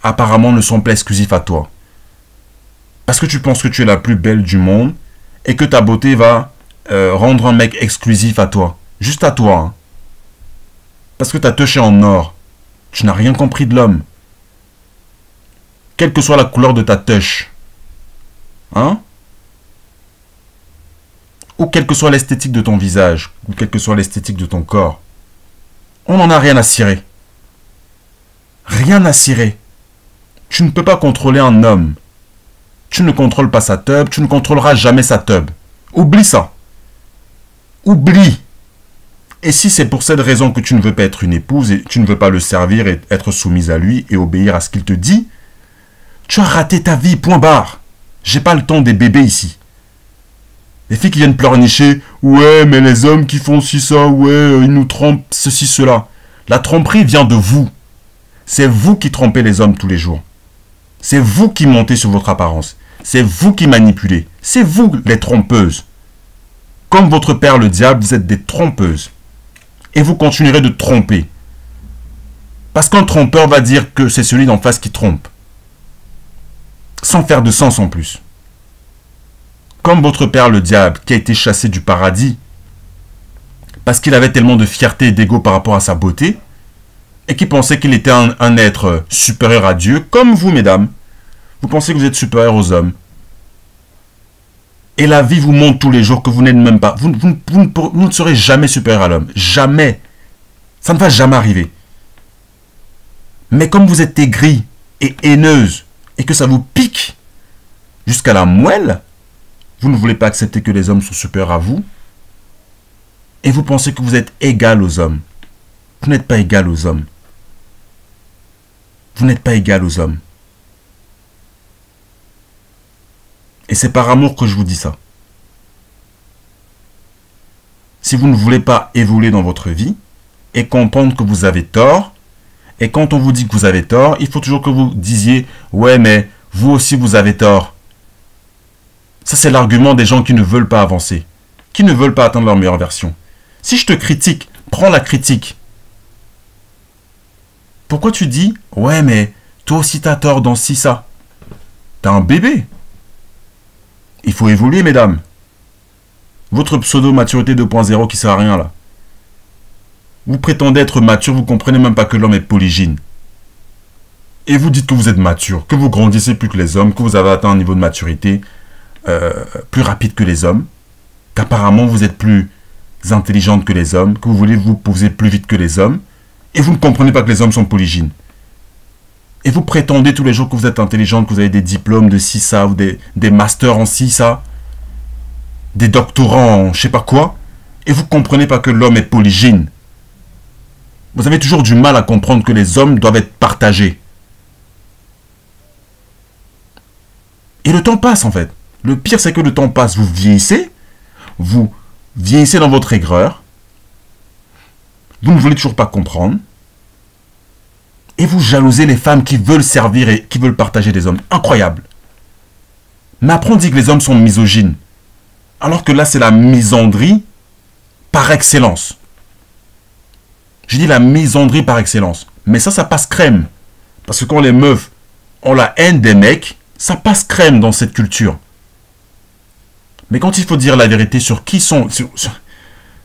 S2: apparemment, ne sont pas exclusifs à toi. Parce que tu penses que tu es la plus belle du monde et que ta beauté va rendre un mec exclusif à toi. Juste à toi. Hein. Parce que tu as touché en or. Tu n'as rien compris de l'homme. Quelle que soit la couleur de ta touche. Hein? Ou quelle que soit l'esthétique de ton visage. Ou quelle que soit l'esthétique de ton corps. On n'en a rien à cirer. Rien à cirer. Tu ne peux pas contrôler un homme. Tu ne contrôles pas sa teub. Tu ne contrôleras jamais sa teub. Oublie ça. Oublie. Et si c'est pour cette raison que tu ne veux pas être une épouse et tu ne veux pas le servir et être soumise à lui et obéir à ce qu'il te dit, tu as raté ta vie, point barre. J'ai pas le temps des bébés ici. Les filles qui viennent pleurnicher, ouais, mais les hommes qui font ci, ça, ouais, ils nous trompent, ceci, cela. La tromperie vient de vous. C'est vous qui trompez les hommes tous les jours. C'est vous qui montez sur votre apparence. C'est vous qui manipulez. C'est vous les trompeuses. Comme votre père le diable, vous êtes des trompeuses. Et vous continuerez de tromper. Parce qu'un trompeur va dire que c'est celui d'en face qui trompe. Sans faire de sens en plus. Comme votre père le diable qui a été chassé du paradis parce qu'il avait tellement de fierté et d'ego par rapport à sa beauté et qui pensait qu'il était un être supérieur à Dieu, comme vous mesdames. Vous pensez que vous êtes supérieur aux hommes. Et la vie vous montre tous les jours que vous n'êtes même pas... Vous ne serez jamais supérieur à l'homme. Jamais. Ça ne va jamais arriver. Mais comme vous êtes aigri et haineuse et que ça vous pique jusqu'à la moelle, vous ne voulez pas accepter que les hommes sont supérieurs à vous et vous pensez que vous êtes égal aux hommes. Vous n'êtes pas égal aux hommes. Vous n'êtes pas égal aux hommes. Et c'est par amour que je vous dis ça. Si vous ne voulez pas évoluer dans votre vie et comprendre que vous avez tort, et quand on vous dit que vous avez tort, il faut toujours que vous disiez « Ouais, mais vous aussi vous avez tort ». Ça, c'est l'argument des gens qui ne veulent pas avancer, qui ne veulent pas atteindre leur meilleure version. Si je te critique, prends la critique. Pourquoi tu dis « Ouais, mais toi aussi t'as tort dans ci, ça ». T'as un bébé. Il faut évoluer, mesdames. Votre pseudo-maturité 2.0 qui sert à rien, là. Vous prétendez être mature, vous comprenez même pas que l'homme est polygyne. Et vous dites que vous êtes mature, que vous grandissez plus que les hommes, que vous avez atteint un niveau de maturité plus rapide que les hommes, qu'apparemment vous êtes plus intelligente que les hommes, que vous voulez vous poser plus vite que les hommes, et vous ne comprenez pas que les hommes sont polygynes. Et vous prétendez tous les jours que vous êtes intelligente, que vous avez des diplômes de ci, ça, ou des masters en ci, ça, des doctorats en je sais pas quoi, et vous ne comprenez pas que l'homme est polygyne. Vous avez toujours du mal à comprendre que les hommes doivent être partagés. Et le temps passe en fait. Le pire c'est que le temps passe. Vous vieillissez dans votre aigreur. Vous ne voulez toujours pas comprendre. Et vous jalousez les femmes qui veulent servir et qui veulent partager des hommes. Incroyable. Mais après on dit que les hommes sont misogynes. Alors que là c'est la misandrie par excellence. Je dis la misandrie par excellence. Mais ça passe crème. Parce que quand les meufs ont la haine des mecs, ça passe crème dans cette culture. Mais quand il faut dire la vérité sur sur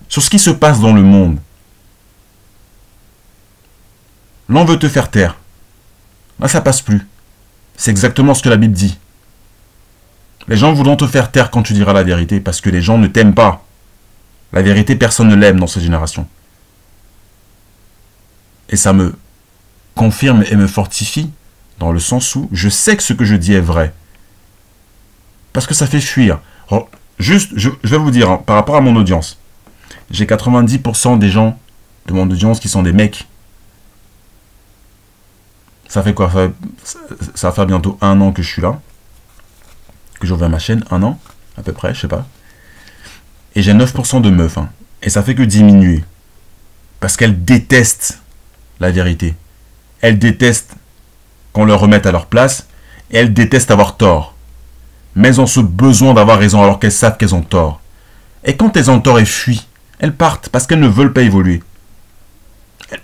S2: ce qui se passe dans le monde, l'on veut te faire taire. Là, ça passe plus. C'est exactement ce que la Bible dit. Les gens voudront te faire taire quand tu diras la vérité parce que les gens ne t'aiment pas. La vérité, personne ne l'aime dans cette génération. Et ça me confirme et me fortifie dans le sens où je sais que ce que je dis est vrai. Parce que ça fait fuir. Alors, juste, je vais vous dire, hein, par rapport à mon audience, j'ai 90% des gens de mon audience qui sont des mecs. Ça fait quoi? Ça va faire bientôt 1 an que je suis là. Que j'ai ouvert ma chaîne, 1 an, à peu près, je sais pas. Et j'ai 9% de meufs. Hein, et ça fait que diminuer. Parce qu'elles détestent la vérité. Elles détestent qu'on leur remette à leur place. Et elles détestent avoir tort. Mais elles ont ce besoin d'avoir raison alors qu'elles savent qu'elles ont tort. Et quand elles ont tort, elles fuient. Elles partent parce qu'elles ne veulent pas évoluer.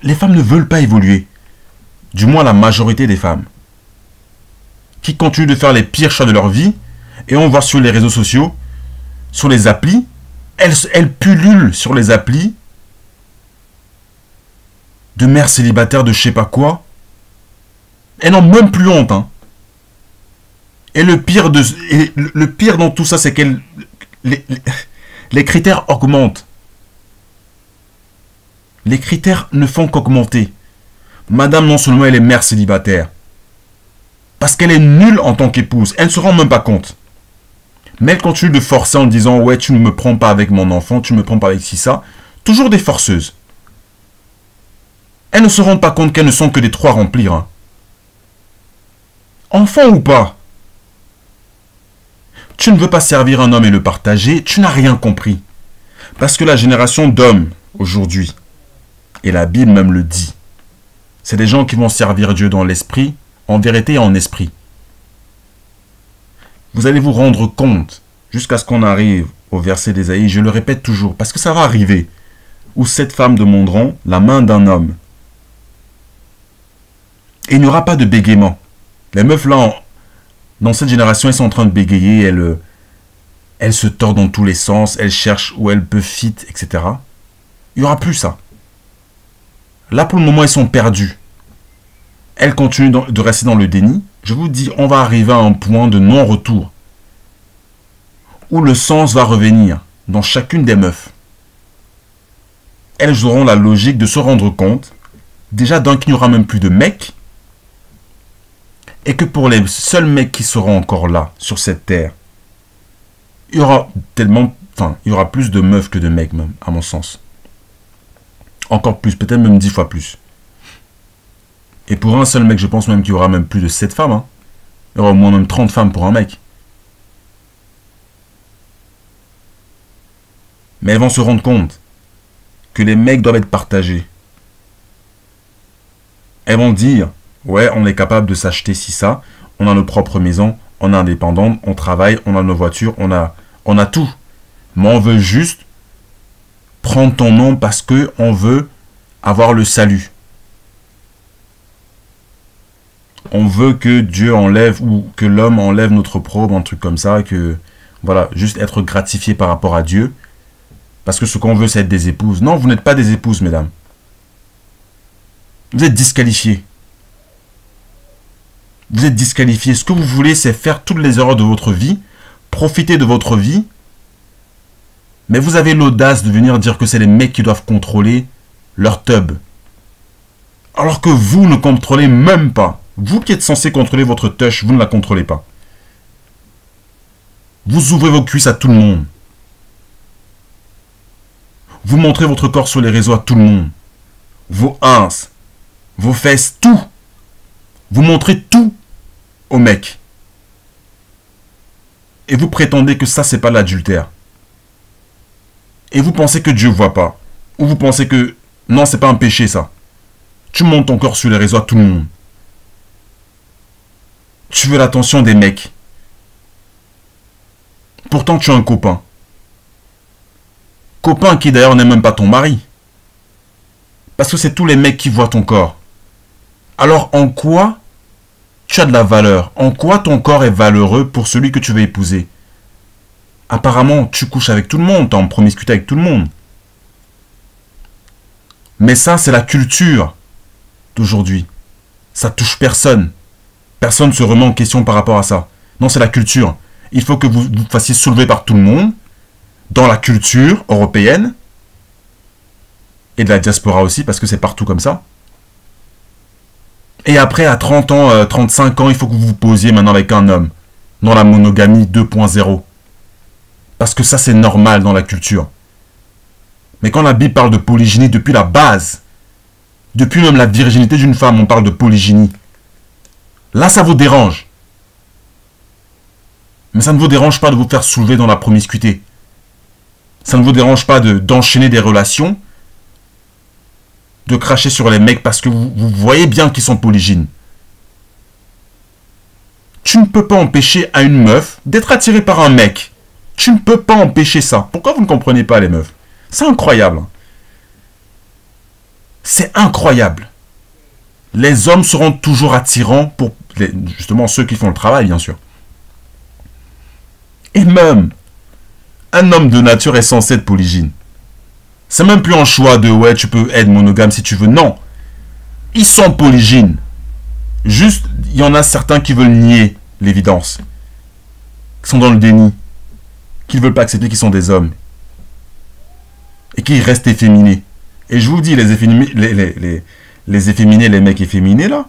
S2: Les femmes ne veulent pas évoluer. Du moins la majorité des femmes. Qui continuent de faire les pires choix de leur vie. Et on voit sur les réseaux sociaux, sur les applis, elles pullulent sur les applis de mères célibataires de je sais pas quoi. Elles n'ont même plus honte. Hein. Et le pire dans tout ça, c'est que les critères augmentent. Les critères ne font qu'augmenter. Madame, non seulement elle est mère célibataire, parce qu'elle est nulle en tant qu'épouse, elle ne se rend même pas compte. Mais elle continue de forcer en disant « Ouais, tu ne me prends pas avec mon enfant, tu ne me prends pas avec ci, ça. » Toujours des forceuses. Elles ne se rendent pas compte qu'elles ne sont que des trous à remplir. Hein. Enfant ou pas, tu ne veux pas servir un homme et le partager, tu n'as rien compris. Parce que la génération d'hommes, aujourd'hui, et la Bible même le dit, c'est des gens qui vont servir Dieu dans l'esprit, en vérité et en esprit. Vous allez vous rendre compte, jusqu'à ce qu'on arrive au verset d'Ésaïe, je le répète toujours, parce que ça va arriver, où 7 femmes demanderont la main d'un homme. Et il n'y aura pas de bégaiement. Les meufs là, dans cette génération, elles sont en train de bégayer, elles se tordent dans tous les sens, elles cherchent où elles peuvent fit, etc. Il n'y aura plus ça. Là, pour le moment, elles sont perdues. Elles continuent de rester dans le déni. Je vous dis, on va arriver à un point de non-retour où le sens va revenir dans chacune des meufs. Elles auront la logique de se rendre compte, déjà d'un qu'il n'y aura même plus de mecs, et que pour les seuls mecs qui seront encore là, sur cette terre, il y aura il y aura plus de meufs que de mecs même, à mon sens. Encore plus, peut-être même 10 fois plus. Et pour un seul mec, je pense même qu'il y aura même plus de 7 femmes. Hein. Il y aura au moins même 30 femmes pour un mec. Mais elles vont se rendre compte que les mecs doivent être partagés. Elles vont dire, ouais, on est capable de s'acheter ci, ça. On a nos propres maisons, on est indépendant, on travaille, on a nos voitures, on a tout. Mais on veut juste prendre ton nom parce que on veut avoir le salut. On veut que Dieu enlève ou que l'homme enlève notre probe, un truc comme ça, que voilà, juste être gratifié par rapport à Dieu. Parce que ce qu'on veut, c'est être des épouses. Non, vous n'êtes pas des épouses, mesdames. Vous êtes disqualifiés. Vous êtes disqualifiés. Ce que vous voulez, c'est faire toutes les erreurs de votre vie, profiter de votre vie. Mais vous avez l'audace de venir dire que c'est les mecs qui doivent contrôler leur tub. Alors que vous ne contrôlez même pas. Vous qui êtes censé contrôler votre touch, vous ne la contrôlez pas. Vous ouvrez vos cuisses à tout le monde. Vous montrez votre corps sur les réseaux à tout le monde. Vos ins, vos fesses, tout. Vous montrez tout aux mecs. Et vous prétendez que ça, c'est pas l'adultère. Et vous pensez que Dieu ne voit pas. Ou vous pensez que non, c'est pas un péché ça. Tu montes ton corps sur les réseaux à tout le monde. Tu veux l'attention des mecs. Pourtant, tu as un copain. Copain qui d'ailleurs n'est même pas ton mari. Parce que c'est tous les mecs qui voient ton corps. Alors en quoi tu as de la valeur? En quoi ton corps est valeureux pour celui que tu veux épouser? Apparemment, tu couches avec tout le monde, tu es en promiscuité avec tout le monde. Mais ça, c'est la culture d'aujourd'hui. Ça touche personne. Personne ne se remet en question par rapport à ça. Non, c'est la culture. Il faut que vous vous fassiez soulever par tout le monde, dans la culture européenne, et de la diaspora aussi, parce que c'est partout comme ça. Et après, à 30 ans, 35 ans, il faut que vous vous posiez maintenant avec un homme, dans la monogamie 2.0. Parce que ça, c'est normal dans la culture. Mais quand la Bible parle de polygynie depuis la base, depuis même la virginité d'une femme, on parle de polygynie. Là, ça vous dérange. Mais ça ne vous dérange pas de vous faire soulever dans la promiscuité. Ça ne vous dérange pas d'enchaîner des relations, de cracher sur les mecs parce que vous voyez bien qu'ils sont polygynes. Tu ne peux pas empêcher à une meuf d'être attirée par un mec. Tu ne peux pas empêcher ça. Pourquoi vous ne comprenez pas, les meufs? C'est incroyable. C'est incroyable. Les hommes seront toujours attirants pour justement ceux qui font le travail, bien sûr. Et même, un homme de nature est censé être polygyne. C'est même plus un choix de ouais, tu peux être monogame si tu veux. Non. Ils sont polygynes. Juste, il y en a certains qui veulent nier l'évidence. Qui sont dans le déni. Qui ne veulent pas accepter qu'ils sont des hommes. Et qui restent efféminés. Et je vous dis, les efféminés, les mecs efféminés, là,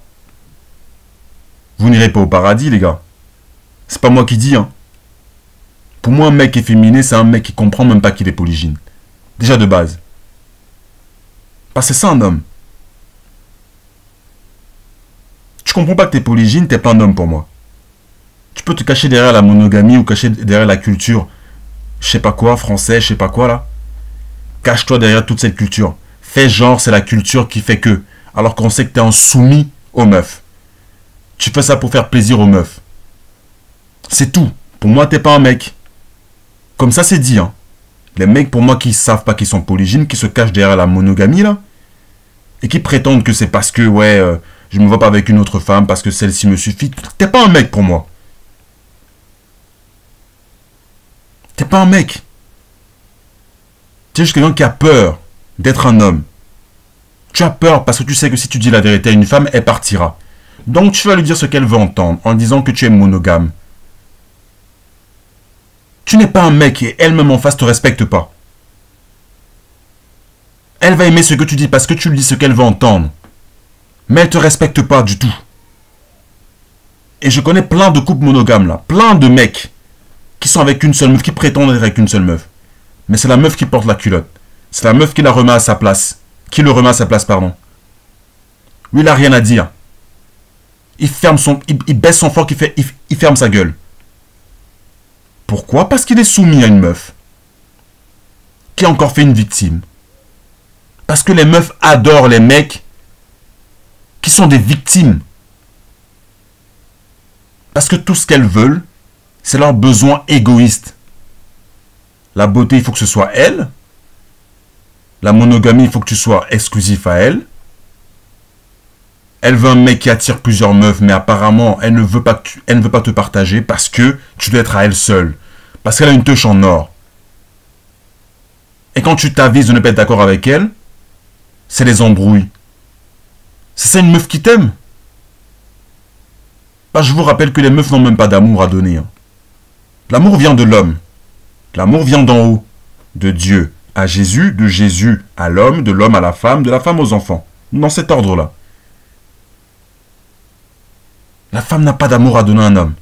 S2: vous n'irez pas au paradis, les gars. C'est pas moi qui dis, hein. Pour moi, un mec efféminé, c'est un mec qui comprend même pas qu'il est polygyne. Déjà de base. Parce que c'est ça un homme. Tu comprends pas que t'es polygyne, t'es pas un homme pour moi. Tu peux te cacher derrière la monogamie ou cacher derrière la culture, je sais pas quoi, français, je sais pas quoi là. Cache-toi derrière toute cette culture. Fais genre, c'est la culture qui fait que. Alors qu'on sait que t'es un soumis aux meufs. Tu fais ça pour faire plaisir aux meufs. C'est tout. Pour moi, t'es pas un mec. Comme ça, c'est dit, hein. Les mecs, pour moi, qui savent pas qu'ils sont polygynes, qui se cachent derrière la monogamie, là, et qui prétendent que c'est parce que, ouais, je me vois pas avec une autre femme, parce que celle-ci me suffit. T'es pas un mec pour moi. T'es pas un mec. T'es juste quelqu'un qui a peur d'être un homme. Tu as peur parce que tu sais que si tu dis la vérité à une femme, elle partira. Donc tu vas lui dire ce qu'elle veut entendre, en disant que tu es monogame. Tu n'es pas un mec et elle-même en face te respecte pas. Elle va aimer ce que tu dis parce que tu lui dis ce qu'elle veut entendre. Mais elle te respecte pas du tout. Et je connais plein de couples monogames là. Plein de mecs qui sont avec une seule meuf, qui prétendent être avec une seule meuf. Mais c'est la meuf qui porte la culotte. C'est la meuf qui la remet à sa place. Qui le remet à sa place, pardon. Lui, il n'a rien à dire. Il ferme son... Il baisse son fort, il ferme sa gueule. Pourquoi? Parce qu'il est soumis à une meuf. Qui a encore fait une victime. Parce que les meufs adorent les mecs qui sont des victimes. Parce que tout ce qu'elles veulent, c'est leur besoin égoïste. La beauté, il faut que ce soit elle. La monogamie, il faut que tu sois exclusif à elle. Elle veut un mec qui attire plusieurs meufs, mais apparemment, elle ne veut pas te partager parce que tu dois être à elle seule. Parce qu'elle a une touche en or. Et quand tu t'avises de ne pas être d'accord avec elle, c'est les embrouilles. C'est ça une meuf qui t'aime? Bah, je vous rappelle que les meufs n'ont même pas d'amour à donner. Hein. L'amour vient de l'homme. L'amour vient d'en haut. De Dieu à Jésus, de Jésus à l'homme, de l'homme à la femme, de la femme aux enfants. Dans cet ordre-là. La femme n'a pas d'amour à donner à un homme.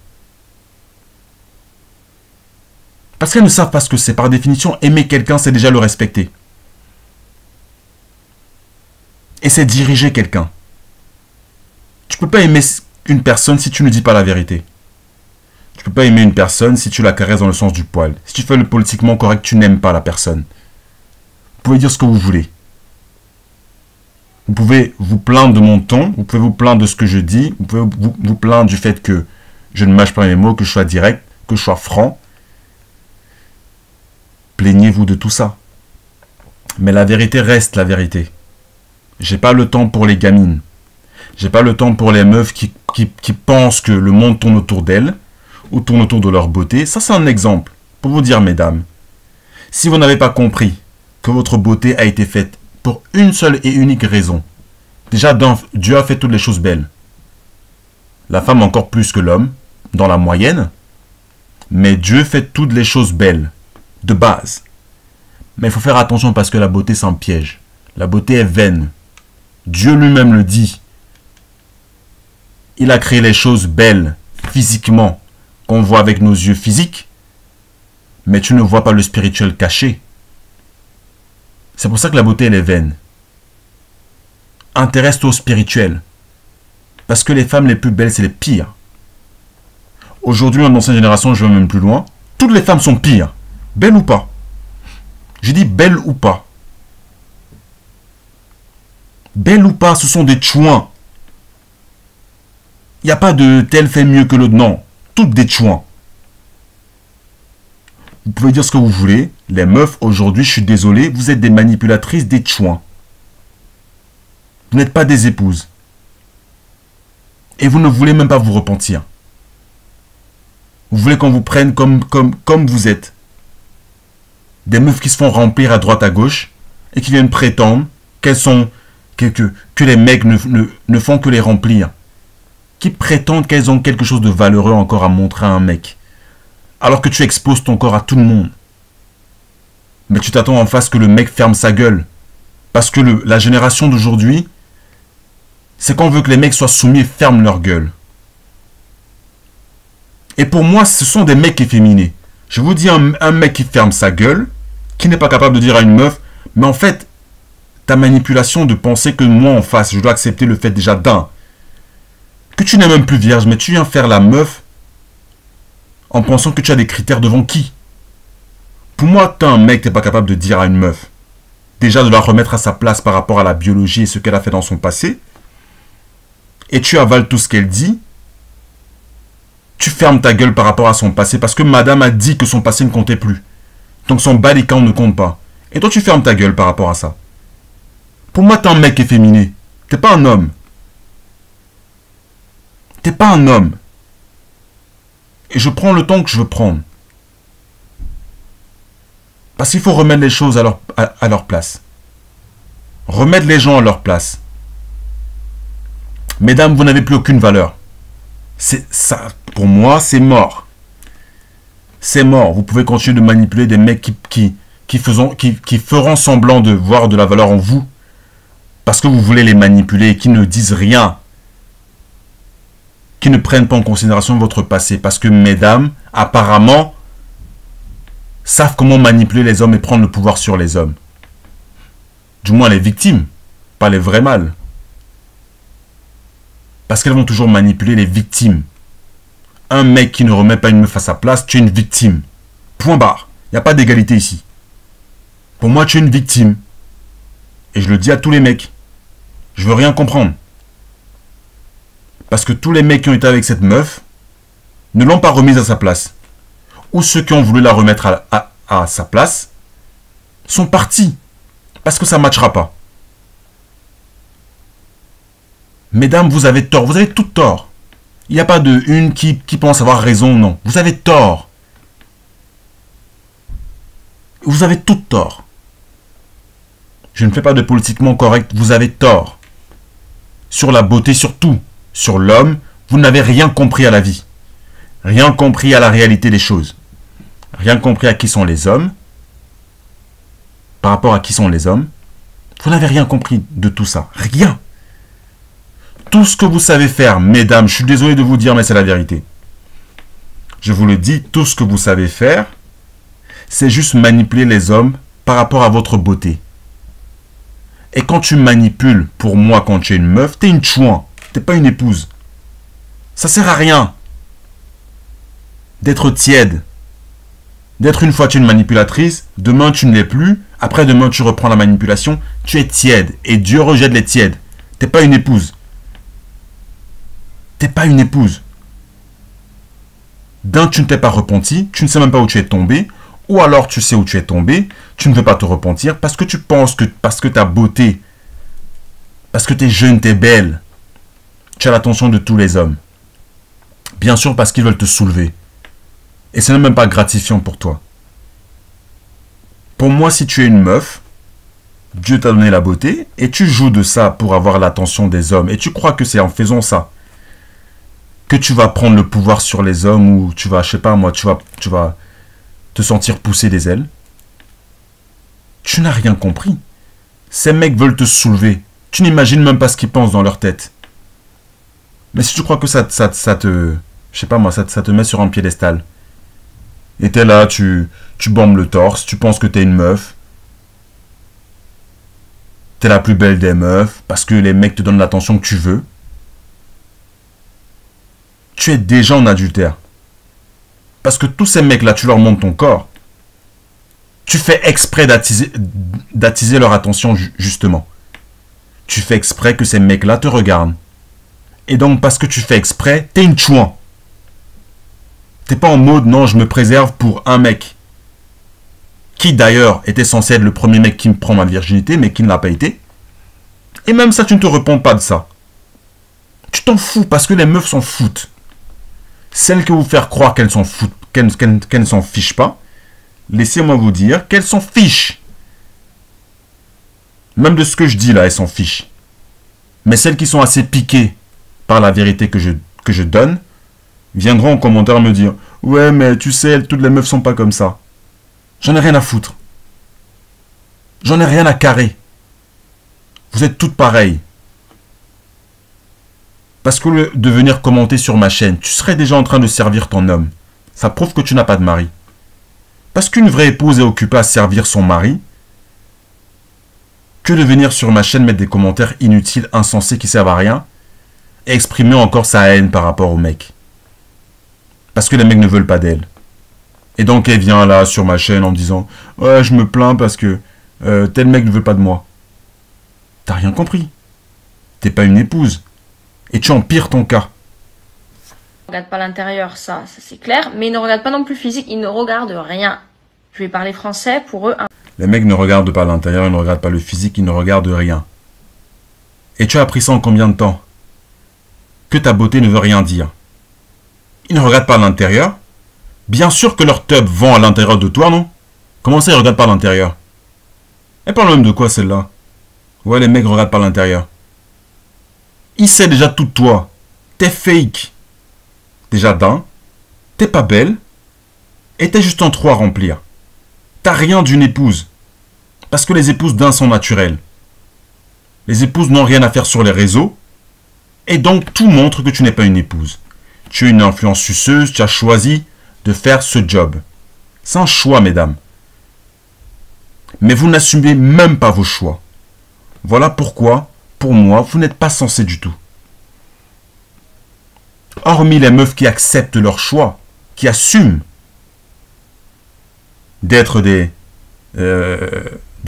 S2: Parce qu'elles ne savent pas ce que c'est. Par définition, aimer quelqu'un, c'est déjà le respecter. Et c'est diriger quelqu'un. Tu ne peux pas aimer une personne si tu ne dis pas la vérité. Tu ne peux pas aimer une personne si tu la caresses dans le sens du poil. Si tu fais le politiquement correct, tu n'aimes pas la personne. Vous pouvez dire ce que vous voulez. Vous pouvez vous plaindre de mon ton, vous pouvez vous plaindre de ce que je dis, vous pouvez vous plaindre du fait que je ne mâche pas mes mots, que je sois direct, que je sois franc. Plaignez-vous de tout ça. Mais la vérité reste la vérité. J'ai pas le temps pour les gamines. J'ai pas le temps pour les meufs qui pensent que le monde tourne autour d'elles ou tourne autour de leur beauté. Ça, c'est un exemple pour vous dire, mesdames, si vous n'avez pas compris que votre beauté a été faite pour une seule et unique raison. Déjà, Dieu a fait toutes les choses belles. La femme encore plus que l'homme, dans la moyenne. Mais Dieu fait toutes les choses belles, de base. Mais il faut faire attention parce que la beauté, c'est un piège. La beauté est vaine. Dieu lui-même le dit. Il a créé les choses belles, physiquement, qu'on voit avec nos yeux physiques. Mais tu ne vois pas le spirituel caché. C'est pour ça que la beauté, elle est vaine. Intéresse-toi au spirituel. Parce que les femmes les plus belles, c'est les pires. Aujourd'hui, dans l'ancienne génération, je vais même plus loin. Toutes les femmes sont pires. Belles ou pas. J'ai dit belles ou pas. Belles ou pas, ce sont des chouins. Il n'y a pas de tel fait mieux que l'autre. Non. Toutes des chouins. Vous pouvez dire ce que vous voulez. Les meufs, aujourd'hui, je suis désolé, vous êtes des manipulatrices, des chouins. Vous n'êtes pas des épouses. Et vous ne voulez même pas vous repentir. Vous voulez qu'on vous prenne comme vous êtes. Des meufs qui se font remplir à droite à gauche et qui viennent prétendre qu'elles sont que les mecs ne font que les remplir. Qui prétendent qu'elles ont quelque chose de valeureux encore à montrer à un mec. Alors que tu exposes ton corps à tout le monde. Mais tu t'attends en face que le mec ferme sa gueule. Parce que la génération d'aujourd'hui, c'est qu'on veut que les mecs soient soumis et ferment leur gueule. Et pour moi, ce sont des mecs efféminés. Je vous dis un mec qui ferme sa gueule, qui n'est pas capable de dire à une meuf, mais en fait, ta manipulation de penser que moi en face, je dois accepter le fait déjà que tu n'es même plus vierge, mais tu viens faire la meuf en pensant que tu as des critères devant qui? Pour moi, t'es un mec, t'es pas capable de dire à une meuf, déjà de la remettre à sa place par rapport à la biologie et ce qu'elle a fait dans son passé, et tu avales tout ce qu'elle dit, tu fermes ta gueule par rapport à son passé parce que madame a dit que son passé ne comptait plus. Donc son balican ne compte pas. Et toi, tu fermes ta gueule par rapport à ça. Pour moi, t'es un mec efféminé. T'es pas un homme. T'es pas un homme. Et je prends le temps que je veux prendre. Parce qu'il faut remettre les choses à leur place. Remettre les gens à leur place. Mesdames, vous n'avez plus aucune valeur. Ça, pour moi, c'est mort. C'est mort. Vous pouvez continuer de manipuler des mecs qui feront semblant de voir de la valeur en vous. Parce que vous voulez les manipuler et qui ne disent rien. Qui ne prennent pas en considération votre passé. Parce que mesdames, apparemment, savent comment manipuler les hommes et prendre le pouvoir sur les hommes. Du moins les victimes, pas les vrais mâles. Parce qu'elles vont toujours manipuler les victimes. Un mec qui ne remet pas une meuf à sa place, tu es une victime. Point barre. Il n'y a pas d'égalité ici. Pour moi, tu es une victime. Et je le dis à tous les mecs. Je veux rien comprendre. Parce que tous les mecs qui ont été avec cette meuf ne l'ont pas remise à sa place. Ou ceux qui ont voulu la remettre à sa place sont partis. Parce que ça ne matchera pas. Mesdames, vous avez tort. Vous avez tout tort. Il n'y a pas de une qui pense avoir raison, non. Vous avez tort. Vous avez tout tort. Je ne fais pas de politiquement correct. Vous avez tort. Sur la beauté, sur tout. Sur l'homme, vous n'avez rien compris à la vie. Rien compris à la réalité des choses. Rien compris à qui sont les hommes. Par rapport à qui sont les hommes. Vous n'avez rien compris de tout ça. Rien. Tout ce que vous savez faire, mesdames, je suis désolé de vous dire, mais c'est la vérité. Je vous le dis, tout ce que vous savez faire, c'est juste manipuler les hommes par rapport à votre beauté. Et quand tu manipules, pour moi, quand tu es une meuf, t'es une chouin. T'es pas une épouse. Ça sert à rien d'être tiède. D'être une fois tu es une manipulatrice, demain tu ne l'es plus, après demain tu reprends la manipulation, tu es tiède. Et Dieu rejette les tièdes. T'es pas une épouse. T'es pas une épouse. D'un, tu ne t'es pas repenti, tu ne sais même pas où tu es tombé, ou alors tu sais où tu es tombé, tu ne veux pas te repentir parce que tu penses que parce que ta beauté, parce que tu es jeune, tu es belle, tu as l'attention de tous les hommes. Bien sûr parce qu'ils veulent te soulever. Et ce n'est même pas gratifiant pour toi. Pour moi, si tu es une meuf, Dieu t'a donné la beauté, et tu joues de ça pour avoir l'attention des hommes, et tu crois que c'est en faisant ça que tu vas prendre le pouvoir sur les hommes, ou tu vas, je sais pas moi, tu vas te sentir pousser des ailes. Tu n'as rien compris. Ces mecs veulent te soulever. Tu n'imagines même pas ce qu'ils pensent dans leur tête. Mais si tu crois que ça te... Je sais pas moi, ça te met sur un piédestal. Et t'es là, tu bombes le torse, tu penses que t'es une meuf. T'es la plus belle des meufs, parce que les mecs te donnent l'attention que tu veux. Tu es déjà en adultère. Parce que tous ces mecs-là, tu leur montres ton corps. Tu fais exprès d'attiser leur attention, justement. Tu fais exprès que ces mecs-là te regardent. Et donc, parce que tu fais exprès, t'es une chouin. T'es pas en mode, non, je me préserve pour un mec. Qui d'ailleurs était censé être le premier mec qui me prend ma virginité, mais qui ne l'a pas été. Et même ça, tu ne te repens pas de ça. Tu t'en fous parce que les meufs s'en foutent. Celles que vous faire croire qu'elles s'en foutent, qu'elles ne s'en fichent pas, laissez-moi vous dire qu'elles s'en fichent. Même de ce que je dis là, elles s'en fichent. Mais celles qui sont assez piquées par la vérité que je donne, viendront en commentaire me dire « Ouais, mais tu sais, toutes les meufs sont pas comme ça. » J'en ai rien à foutre. J'en ai rien à carrer. Vous êtes toutes pareilles. Parce que de venir commenter sur ma chaîne, tu serais déjà en train de servir ton homme. Ça prouve que tu n'as pas de mari. Parce qu'une vraie épouse est occupée à servir son mari, que de venir sur ma chaîne mettre des commentaires inutiles, insensés, qui servent à rien, et exprimer encore sa haine par rapport aux mecs. Parce que les mecs ne veulent pas d'elle. Et donc elle vient là sur ma chaîne en me disant « Ouais, je me plains parce que tel mec ne veut pas de moi. » T'as rien compris. T'es pas une épouse. Et tu empires ton cas.
S1: Ils ne regardent pas l'intérieur, ça c'est clair. Mais ils ne regardent pas non plus le physique, ils ne regardent rien. Je vais parler français, pour eux.
S2: Les mecs ne regardent pas l'intérieur, ils ne regardent pas le physique, ils ne regardent rien. Et tu as appris ça en combien de temps? Que ta beauté ne veut rien dire. Ils ne regardent pas l'intérieur. Bien sûr que leur tub vend à l'intérieur de toi, non? Comment ça, ils ne regardent pas l'intérieur? Elle parle même de quoi, celle-là? Ouais, les mecs ne regardent pas l'intérieur. Ils savent déjà tout de toi. T'es fake. Déjà d'un, t'es pas belle. Et t'es juste en trou à remplir. T'as rien d'une épouse. Parce que les épouses d'un sont naturelles. Les épouses n'ont rien à faire sur les réseaux. Et donc, tout montre que tu n'es pas une épouse. Tu es une influence suceuse, tu as choisi de faire ce job. C'est un choix, mesdames. Mais vous n'assumez même pas vos choix. Voilà pourquoi, pour moi, vous n'êtes pas censé du tout. Hormis les meufs qui acceptent leur choix, qui assument d'être des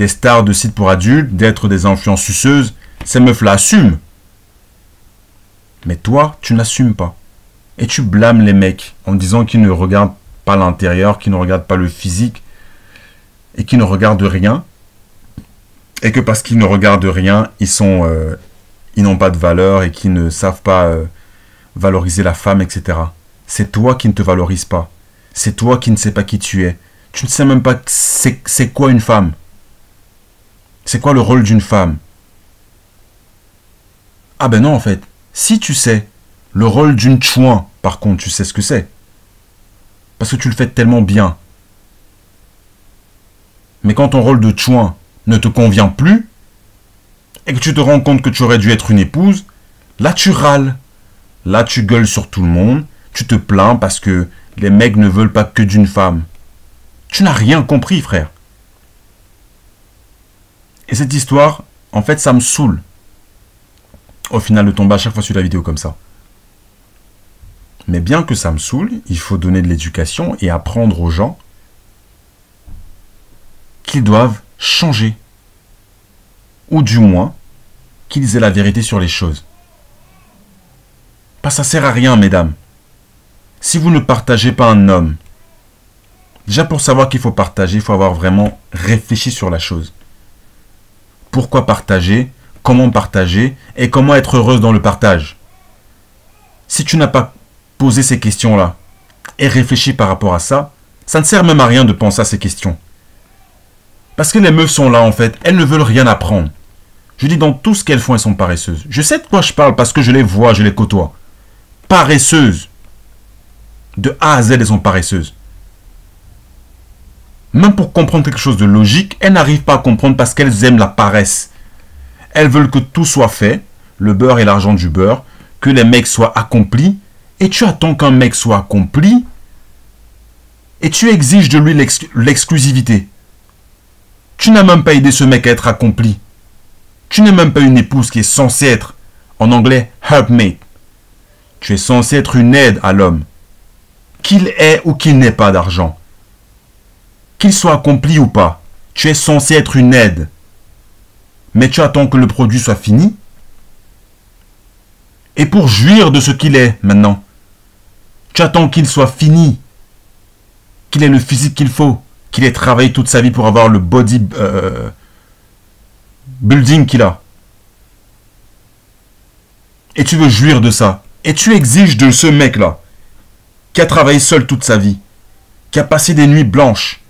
S2: stars de sites pour adultes, d'être des influences suceuses, ces meufs-là assument. Mais toi, tu n'assumes pas. Et tu blâmes les mecs en disant qu'ils ne regardent pas l'intérieur, qu'ils ne regardent pas le physique et qu'ils ne regardent rien. Et que parce qu'ils ne regardent rien, ils n'ont pas de valeur et qu'ils ne savent pas valoriser la femme, etc. C'est toi qui ne te valorises pas. C'est toi qui ne sais pas qui tu es. Tu ne sais même pas c'est quoi une femme. C'est quoi le rôle d'une femme. Ah ben non, en fait. Si tu sais le rôle d'une chouin, par contre, tu sais ce que c'est. Parce que tu le fais tellement bien. Mais quand ton rôle de chouin ne te convient plus, et que tu te rends compte que tu aurais dû être une épouse, là tu râles. Là tu gueules sur tout le monde, tu te plains parce que les mecs ne veulent pas que d'une femme. Tu n'as rien compris, frère. Et cette histoire, en fait, ça me saoule. Au final de tomber à chaque fois sur la vidéo comme ça. Mais bien que ça me saoule, il faut donner de l'éducation et apprendre aux gens qu'ils doivent changer. Ou du moins, qu'ils aient la vérité sur les choses. Parce que ça sert à rien, mesdames. Si vous ne partagez pas un homme, déjà pour savoir qu'il faut partager, il faut avoir vraiment réfléchi sur la chose. Pourquoi partager? Comment partager? Et comment être heureuse dans le partage? Si tu n'as pas posé ces questions-là et réfléchi par rapport à ça, ça ne sert même à rien de penser à ces questions. Parce que les meufs sont là, en fait. Elles ne veulent rien apprendre. Je dis, dans tout ce qu'elles font, elles sont paresseuses. Je sais de quoi je parle parce que je les vois, je les côtoie. Paresseuses. De A à Z, elles sont paresseuses. Même pour comprendre quelque chose de logique, elles n'arrivent pas à comprendre parce qu'elles aiment la paresse. Elles veulent que tout soit fait, le beurre et l'argent du beurre, que les mecs soient accomplis, et tu attends qu'un mec soit accompli, et tu exiges de lui l'exclusivité. Tu n'as même pas aidé ce mec à être accompli. Tu n'es même pas une épouse qui est censée être, en anglais, helpmate. Tu es censé être une aide à l'homme. Qu'il ait ou qu'il n'ait pas d'argent. Qu'il soit accompli ou pas. Tu es censé être une aide. Mais tu attends que le produit soit fini. Et pour jouir de ce qu'il est maintenant, tu attends qu'il soit fini, qu'il ait le physique qu'il faut, qu'il ait travaillé toute sa vie pour avoir le body building qu'il a. Et tu veux jouir de ça. Et tu exiges de ce mec-là, qui a travaillé seul toute sa vie, qui a passé des nuits blanches,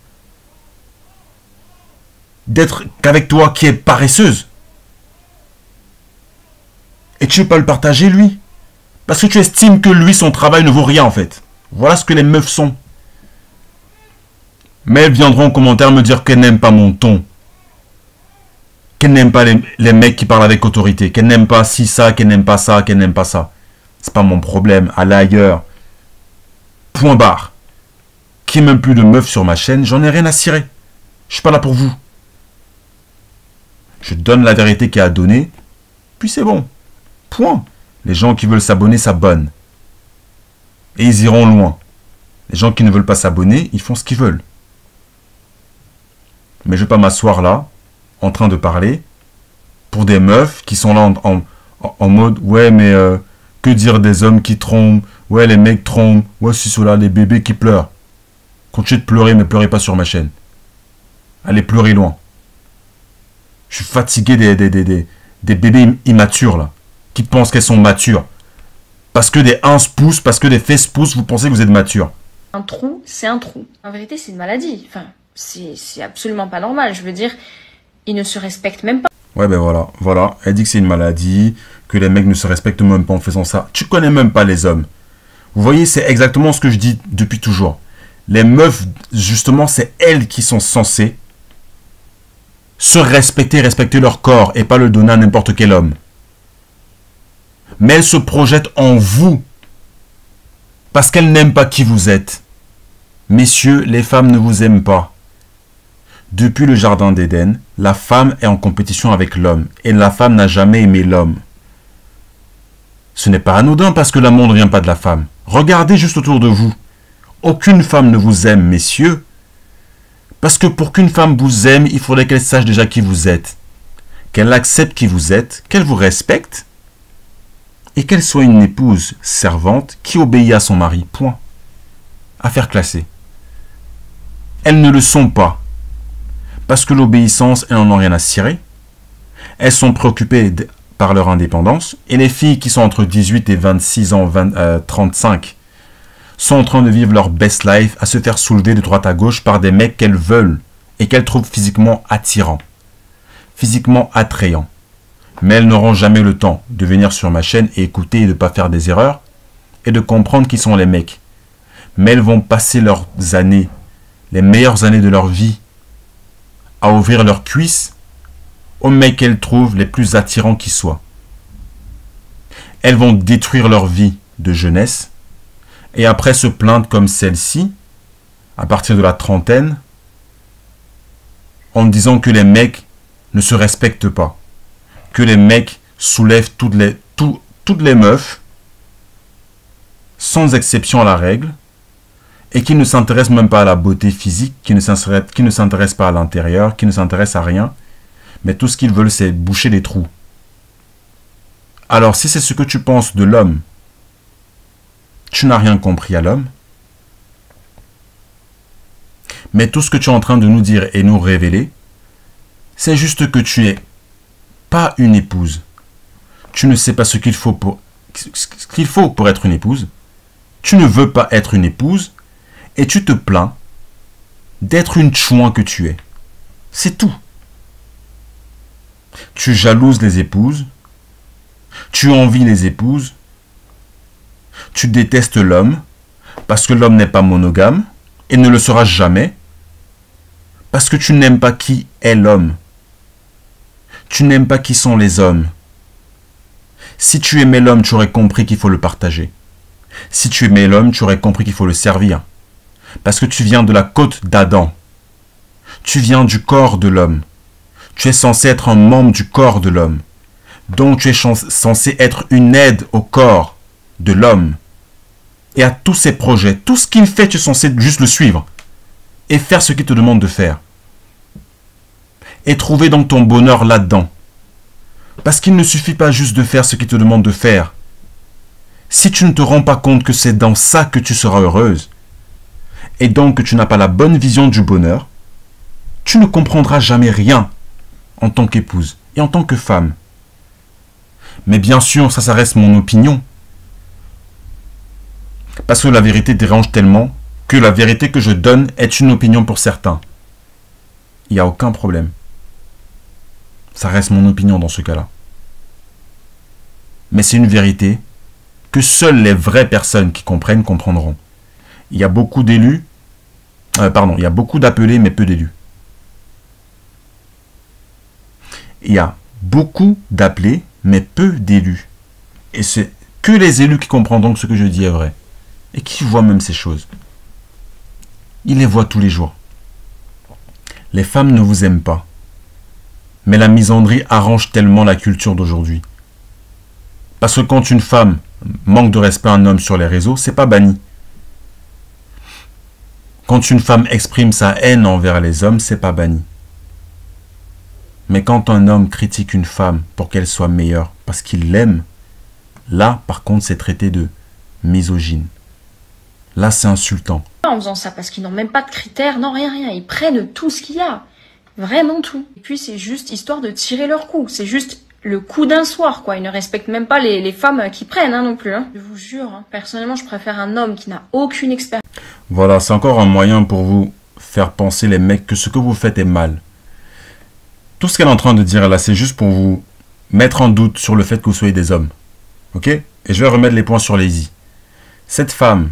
S2: d'être qu'avec toi qui est paresseuse. Et tu ne veux pas le partager, lui. Parce que tu estimes que lui, son travail ne vaut rien, en fait. Voilà ce que les meufs sont. Mais elles viendront en commentaire me dire qu'elles n'aiment pas mon ton. Qu'elles n'aiment pas les mecs qui parlent avec autorité. Qu'elles n'aiment pas ci, ça, qu'elles n'aiment pas ça, qu'elles n'aiment pas ça. C'est pas mon problème. Allez ailleurs. Point barre. Qu'il n'y ait même plus de meufs sur ma chaîne, j'en ai rien à cirer. Je suis pas là pour vous. Je donne la vérité qu'il y a à donner, puis c'est bon. Point. Les gens qui veulent s'abonner s'abonnent. Et ils iront loin. Les gens qui ne veulent pas s'abonner, ils font ce qu'ils veulent. Mais je ne vais pas m'asseoir là, en train de parler, pour des meufs qui sont là en mode, ouais, mais que dire des hommes qui trompent, ouais, les mecs trompent, ouais, c'est cela, les bébés qui pleurent. Continuez de pleurer, mais pleurez pas sur ma chaîne. Allez pleurer loin. Je suis fatigué des bébés immatures, là, qui pensent qu'elles sont matures. Parce que des 11 pouces, parce que des 16 pouces, vous pensez que vous êtes mature.
S1: Un trou, c'est un trou. En vérité, c'est une maladie. Enfin, c'est absolument pas normal. Je veux dire, ils ne se respectent même pas.
S2: Ouais, ben voilà. Elle dit que c'est une maladie, que les mecs ne se respectent même pas en faisant ça. Tu connais même pas les hommes. Vous voyez, c'est exactement ce que je dis depuis toujours. Les meufs, justement, c'est elles qui sont censées se respecter, respecter leur corps et pas le donner à n'importe quel homme. Mais elles se projettent en vous parce qu'elles n'aiment pas qui vous êtes. Messieurs, les femmes ne vous aiment pas. Depuis le jardin d'Éden, la femme est en compétition avec l'homme et la femme n'a jamais aimé l'homme. Ce n'est pas anodin parce que l'amour ne vient pas de la femme. Regardez juste autour de vous. Aucune femme ne vous aime, messieurs. Parce que pour qu'une femme vous aime, il faudrait qu'elle sache déjà qui vous êtes. Qu'elle accepte qui vous êtes, qu'elle vous respecte. Et qu'elle soit une épouse servante qui obéit à son mari. Point. Affaire classée. Elles ne le sont pas. Parce que l'obéissance, elles n'en ont rien à cirer. Elles sont préoccupées par leur indépendance. Et les filles qui sont entre 18 et 26 ans, 35, sont en train de vivre leur best life, à se faire soulever de droite à gauche par des mecs qu'elles veulent et qu'elles trouvent physiquement attirants, physiquement attrayants. Mais elles n'auront jamais le temps de venir sur ma chaîne et écouter et de ne pas faire des erreurs et de comprendre qui sont les mecs. Mais elles vont passer leurs années, les meilleures années de leur vie, à ouvrir leurs cuisses aux mecs qu'elles trouvent les plus attirants qui soient. Elles vont détruire leur vie de jeunesse et après se plaindre comme celle-ci, à partir de la trentaine, en disant que les mecs ne se respectent pas, que les mecs soulèvent toutes les meufs, sans exception à la règle, et qui ne s'intéressent même pas à la beauté physique, qui ne s'intéressent pas à l'intérieur, qui ne s'intéressent à rien, mais tout ce qu'ils veulent, c'est boucher les trous. Alors, si c'est ce que tu penses de l'homme, tu n'as rien compris à l'homme. Mais tout ce que tu es en train de nous dire et nous révéler, c'est juste que tu n'es pas une épouse. Tu ne sais pas ce qu'il faut pour être une épouse. Tu ne veux pas être une épouse et tu te plains d'être une chouin que tu es. C'est tout. Tu jalouses les épouses. Tu envies les épouses. Tu détestes l'homme parce que l'homme n'est pas monogame et ne le sera jamais. Parce que tu n'aimes pas qui est l'homme. Tu n'aimes pas qui sont les hommes. Si tu aimais l'homme, tu aurais compris qu'il faut le partager. Si tu aimais l'homme, tu aurais compris qu'il faut le servir. Parce que tu viens de la côte d'Adam. Tu viens du corps de l'homme. Tu es censé être un membre du corps de l'homme. Donc tu es censé être une aide au corps de l'homme. Et à tous ses projets, tout ce qu'il fait, tu es censé juste le suivre. Et faire ce qu'il te demande de faire. Et trouver donc ton bonheur là-dedans. Parce qu'il ne suffit pas juste de faire ce qu'il te demande de faire. Si tu ne te rends pas compte que c'est dans ça que tu seras heureuse, et donc que tu n'as pas la bonne vision du bonheur, tu ne comprendras jamais rien en tant qu'épouse et en tant que femme. Mais bien sûr, ça reste mon opinion. Parce que la vérité dérange tellement que la vérité que je donne est une opinion pour certains. Il n'y a aucun problème. Ça reste mon opinion dans ce cas-là. Mais c'est une vérité que seules les vraies personnes qui comprennent comprendront. Il y a beaucoup d'élus, il y a beaucoup d'appelés mais peu d'élus. Il y a beaucoup d'appelés mais peu d'élus. Et c'est que les élus qui comprendront que ce que je dis est vrai. Et qui voient même ces choses. Ils les voient tous les jours. Les femmes ne vous aiment pas. Mais la misandrie arrange tellement la culture d'aujourd'hui. Parce que quand une femme manque de respect à un homme sur les réseaux, c'est pas banni. Quand une femme exprime sa haine envers les hommes, c'est pas banni. Mais quand un homme critique une femme pour qu'elle soit meilleure parce qu'il l'aime, là, par contre, c'est traité de misogyne. Là, c'est insultant.
S1: En faisant ça, parce qu'ils n'ont même pas de critères, non, rien. Ils prennent tout ce qu'il y a. Vraiment tout. Et puis, c'est juste histoire de tirer leur coup. C'est juste le coup d'un soir, quoi. Ils ne respectent même pas les femmes qui prennent, non plus. Je vous jure, personnellement, je préfère un homme qui n'a aucune expérience.
S2: Voilà, c'est encore un moyen pour vous faire penser les mecs que ce que vous faites est mal. Tout ce qu'elle est en train de dire là, c'est juste pour vous mettre en doute sur le fait que vous soyez des hommes. Ok? Et je vais remettre les points sur les i. Cette femme,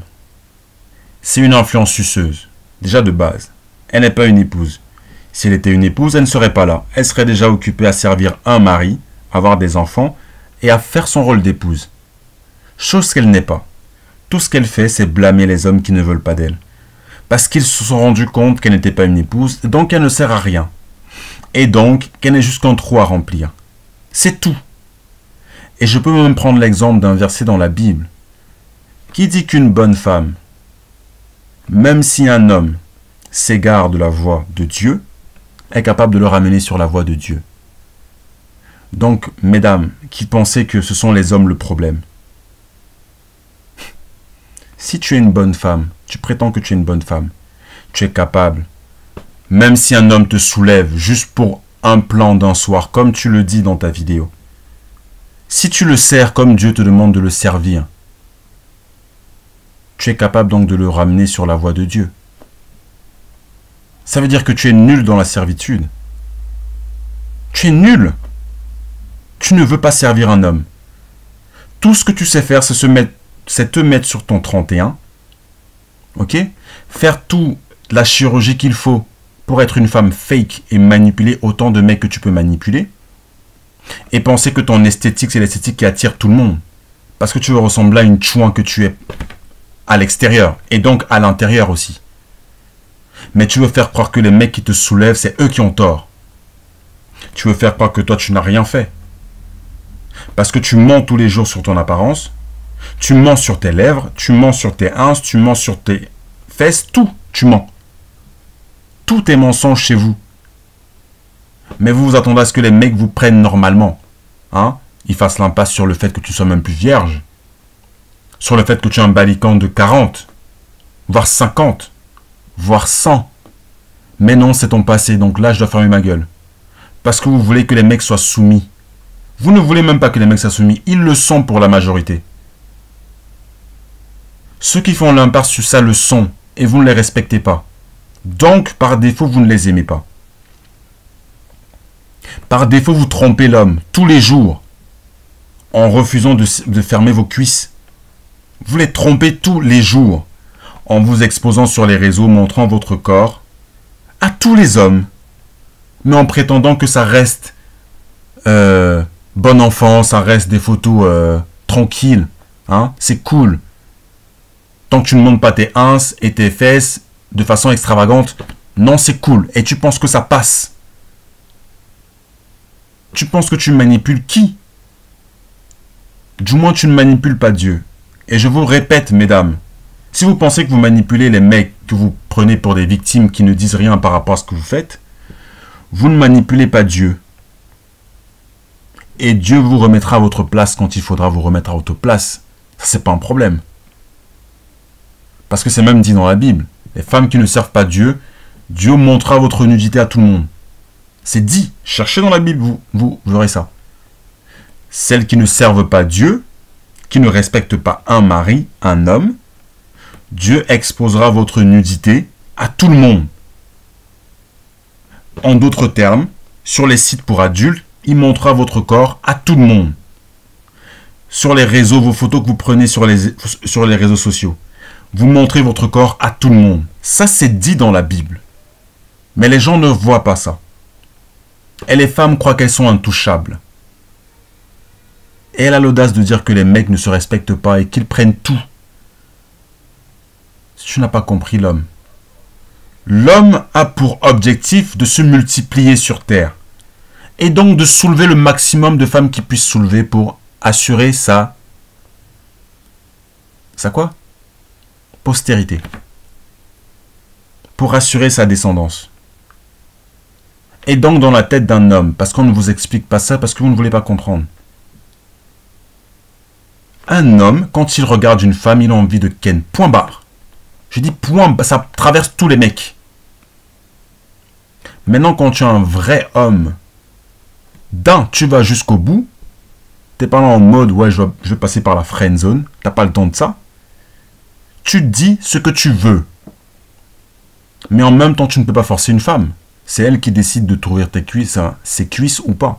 S2: c'est une influence suceuse. Déjà de base. Elle n'est pas une épouse. Si elle était une épouse, elle ne serait pas là. Elle serait déjà occupée à servir un mari, à avoir des enfants et à faire son rôle d'épouse. Chose qu'elle n'est pas. Tout ce qu'elle fait, c'est blâmer les hommes qui ne veulent pas d'elle. Parce qu'ils se sont rendus compte qu'elle n'était pas une épouse, donc elle ne sert à rien. Et donc qu'elle n'est juste qu'un trou à remplir. C'est tout. Et je peux même prendre l'exemple d'un verset dans la Bible qui dit qu'une bonne femme, même si un homme s'égare de la voie de Dieu, est capable de le ramener sur la voie de Dieu. Donc, mesdames, qui pensez que ce sont les hommes le problème, si tu es une bonne femme, tu prétends que tu es une bonne femme, tu es capable, même si un homme te soulève juste pour un plan d'un soir, comme tu le dis dans ta vidéo, si tu le sers comme Dieu te demande de le servir, tu es capable donc de le ramener sur la voie de Dieu. Ça veut dire que tu es nul dans la servitude. Tu es nul. Tu ne veux pas servir un homme. Tout ce que tu sais faire, c'est te mettre sur ton 31. Ok? Faire toute la chirurgie qu'il faut pour être une femme fake et manipuler autant de mecs que tu peux manipuler. Et penser que ton esthétique, c'est l'esthétique qui attire tout le monde. Parce que tu veux ressembler à une chouin que tu es à l'extérieur. Et donc à l'intérieur aussi. Mais tu veux faire croire que les mecs qui te soulèvent, c'est eux qui ont tort. Tu veux faire croire que toi, tu n'as rien fait. Parce que tu mens tous les jours sur ton apparence. Tu mens sur tes lèvres. Tu mens sur tes ins. Tu mens sur tes fesses. Tout, tu mens. Tout est mensonge chez vous. Mais vous vous attendez à ce que les mecs vous prennent normalement. Hein? Ils fassent l'impasse sur le fait que tu sois même plus vierge. Sur le fait que tu as un balican de 40. Voire 50. Voire 100. Mais non, c'est ton passé, donc là, je dois fermer ma gueule. Parce que vous voulez que les mecs soient soumis. Vous ne voulez même pas que les mecs soient soumis. Ils le sont pour la majorité. Ceux qui font l'impasse sur ça le sont, et vous ne les respectez pas. Donc, par défaut, vous ne les aimez pas. Par défaut, vous trompez l'homme, tous les jours, en refusant de fermer vos cuisses. Vous les trompez tous les jours, en vous exposant sur les réseaux, montrant votre corps à tous les hommes, mais en prétendant que ça reste bon enfant, ça reste des photos tranquilles, hein, c'est cool. Tant que tu ne montes pas tes ins et tes fesses de façon extravagante, non, c'est cool. Et tu penses que ça passe. Tu penses que tu manipules qui? Du moins, tu ne manipules pas Dieu. Et je vous répète, mesdames, si vous pensez que vous manipulez les mecs que vous prenez pour des victimes qui ne disent rien par rapport à ce que vous faites, vous ne manipulez pas Dieu. Et Dieu vous remettra à votre place quand il faudra vous remettre à votre place. Ça, c'est pas un problème. Parce que c'est même dit dans la Bible. Les femmes qui ne servent pas Dieu, Dieu montrera votre nudité à tout le monde. C'est dit. Cherchez dans la Bible, vous verrez ça. Celles qui ne servent pas Dieu, qui ne respectent pas un mari, un homme, Dieu exposera votre nudité à tout le monde. En d'autres termes, sur les sites pour adultes, il montrera votre corps à tout le monde. Sur les réseaux, vos photos que vous prenez sur les réseaux sociaux, vous montrez votre corps à tout le monde. Ça, c'est dit dans la Bible. Mais les gens ne voient pas ça. Et les femmes croient qu'elles sont intouchables. Et elle a l'audace de dire que les mecs ne se respectent pas et qu'ils prennent tout. Si tu n'as pas compris l'homme. L'homme a pour objectif de se multiplier sur terre. Et donc de soulever le maximum de femmes qu'il puisse soulever pour assurer sa quoi? Postérité. Pour assurer sa descendance. Et donc dans la tête d'un homme, parce qu'on ne vous explique pas ça, parce que vous ne voulez pas comprendre. Un homme, quand il regarde une femme, il a envie de ken. Point barre. Je dis point, ça traverse tous les mecs. Maintenant, quand tu es un vrai homme, tu vas jusqu'au bout. T'es pas là en mode, ouais, je vais passer par la friend zone. T'as pas le temps de ça. Tu dis ce que tu veux. Mais en même temps, tu ne peux pas forcer une femme. C'est elle qui décide de t'ouvrir ses cuisses ou pas.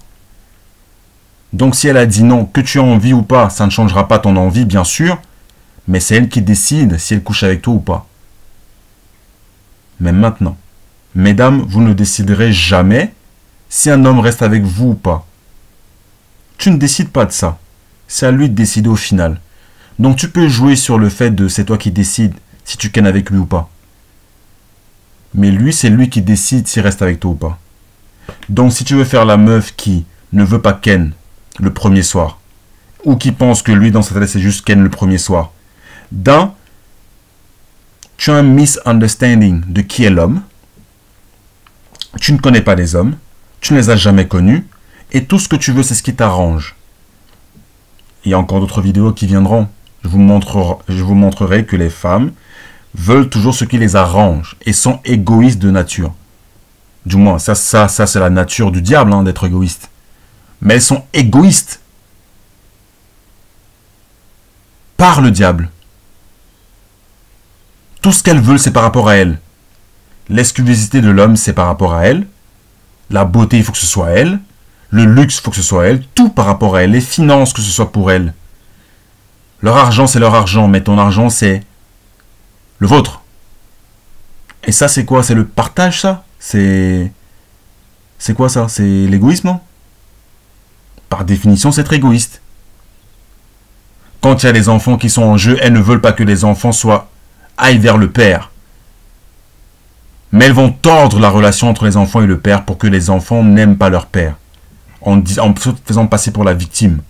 S2: Donc si elle a dit non, que tu as envie ou pas, ça ne changera pas ton envie, bien sûr. Mais c'est elle qui décide si elle couche avec toi ou pas. Mais maintenant, mesdames, vous ne déciderez jamais si un homme reste avec vous ou pas. Tu ne décides pas de ça. C'est à lui de décider au final. Donc tu peux jouer sur le fait de c'est toi qui décides si tu kennes avec lui ou pas. Mais lui, c'est lui qui décide s'il reste avec toi ou pas. Donc si tu veux faire la meuf qui ne veut pas ken le premier soir, ou qui pense que lui dans sa tête c'est juste ken le premier soir, tu as un misunderstanding de qui est l'homme, tu ne connais pas les hommes, tu ne les as jamais connus, et tout ce que tu veux c'est ce qui t'arrange. Il y a encore d'autres vidéos qui viendront. Je vous montrerai que les femmes veulent toujours ce qui les arrange et sont égoïstes de nature. Du moins, ça c'est la nature du diable d'être égoïste. Mais elles sont égoïstes par le diable. Tout ce qu'elles veulent, c'est par rapport à elles. L'exclusivité de l'homme, c'est par rapport à elle. La beauté, il faut que ce soit elle. Le luxe, il faut que ce soit elle. Tout par rapport à elle. Les finances, que ce soit pour elle. Leur argent, c'est leur argent. Mais ton argent, c'est le vôtre. Et ça, c'est quoi? C'est le partage, ça? C'est quoi, ça? C'est l'égoïsme, non? Par définition, c'est être égoïste. Quand il y a des enfants qui sont en jeu, elles ne veulent pas que les enfants aillent vers le père. Mais elles vont tordre la relation entre les enfants et le père pour que les enfants n'aiment pas leur père. En se faisant passer pour la victime.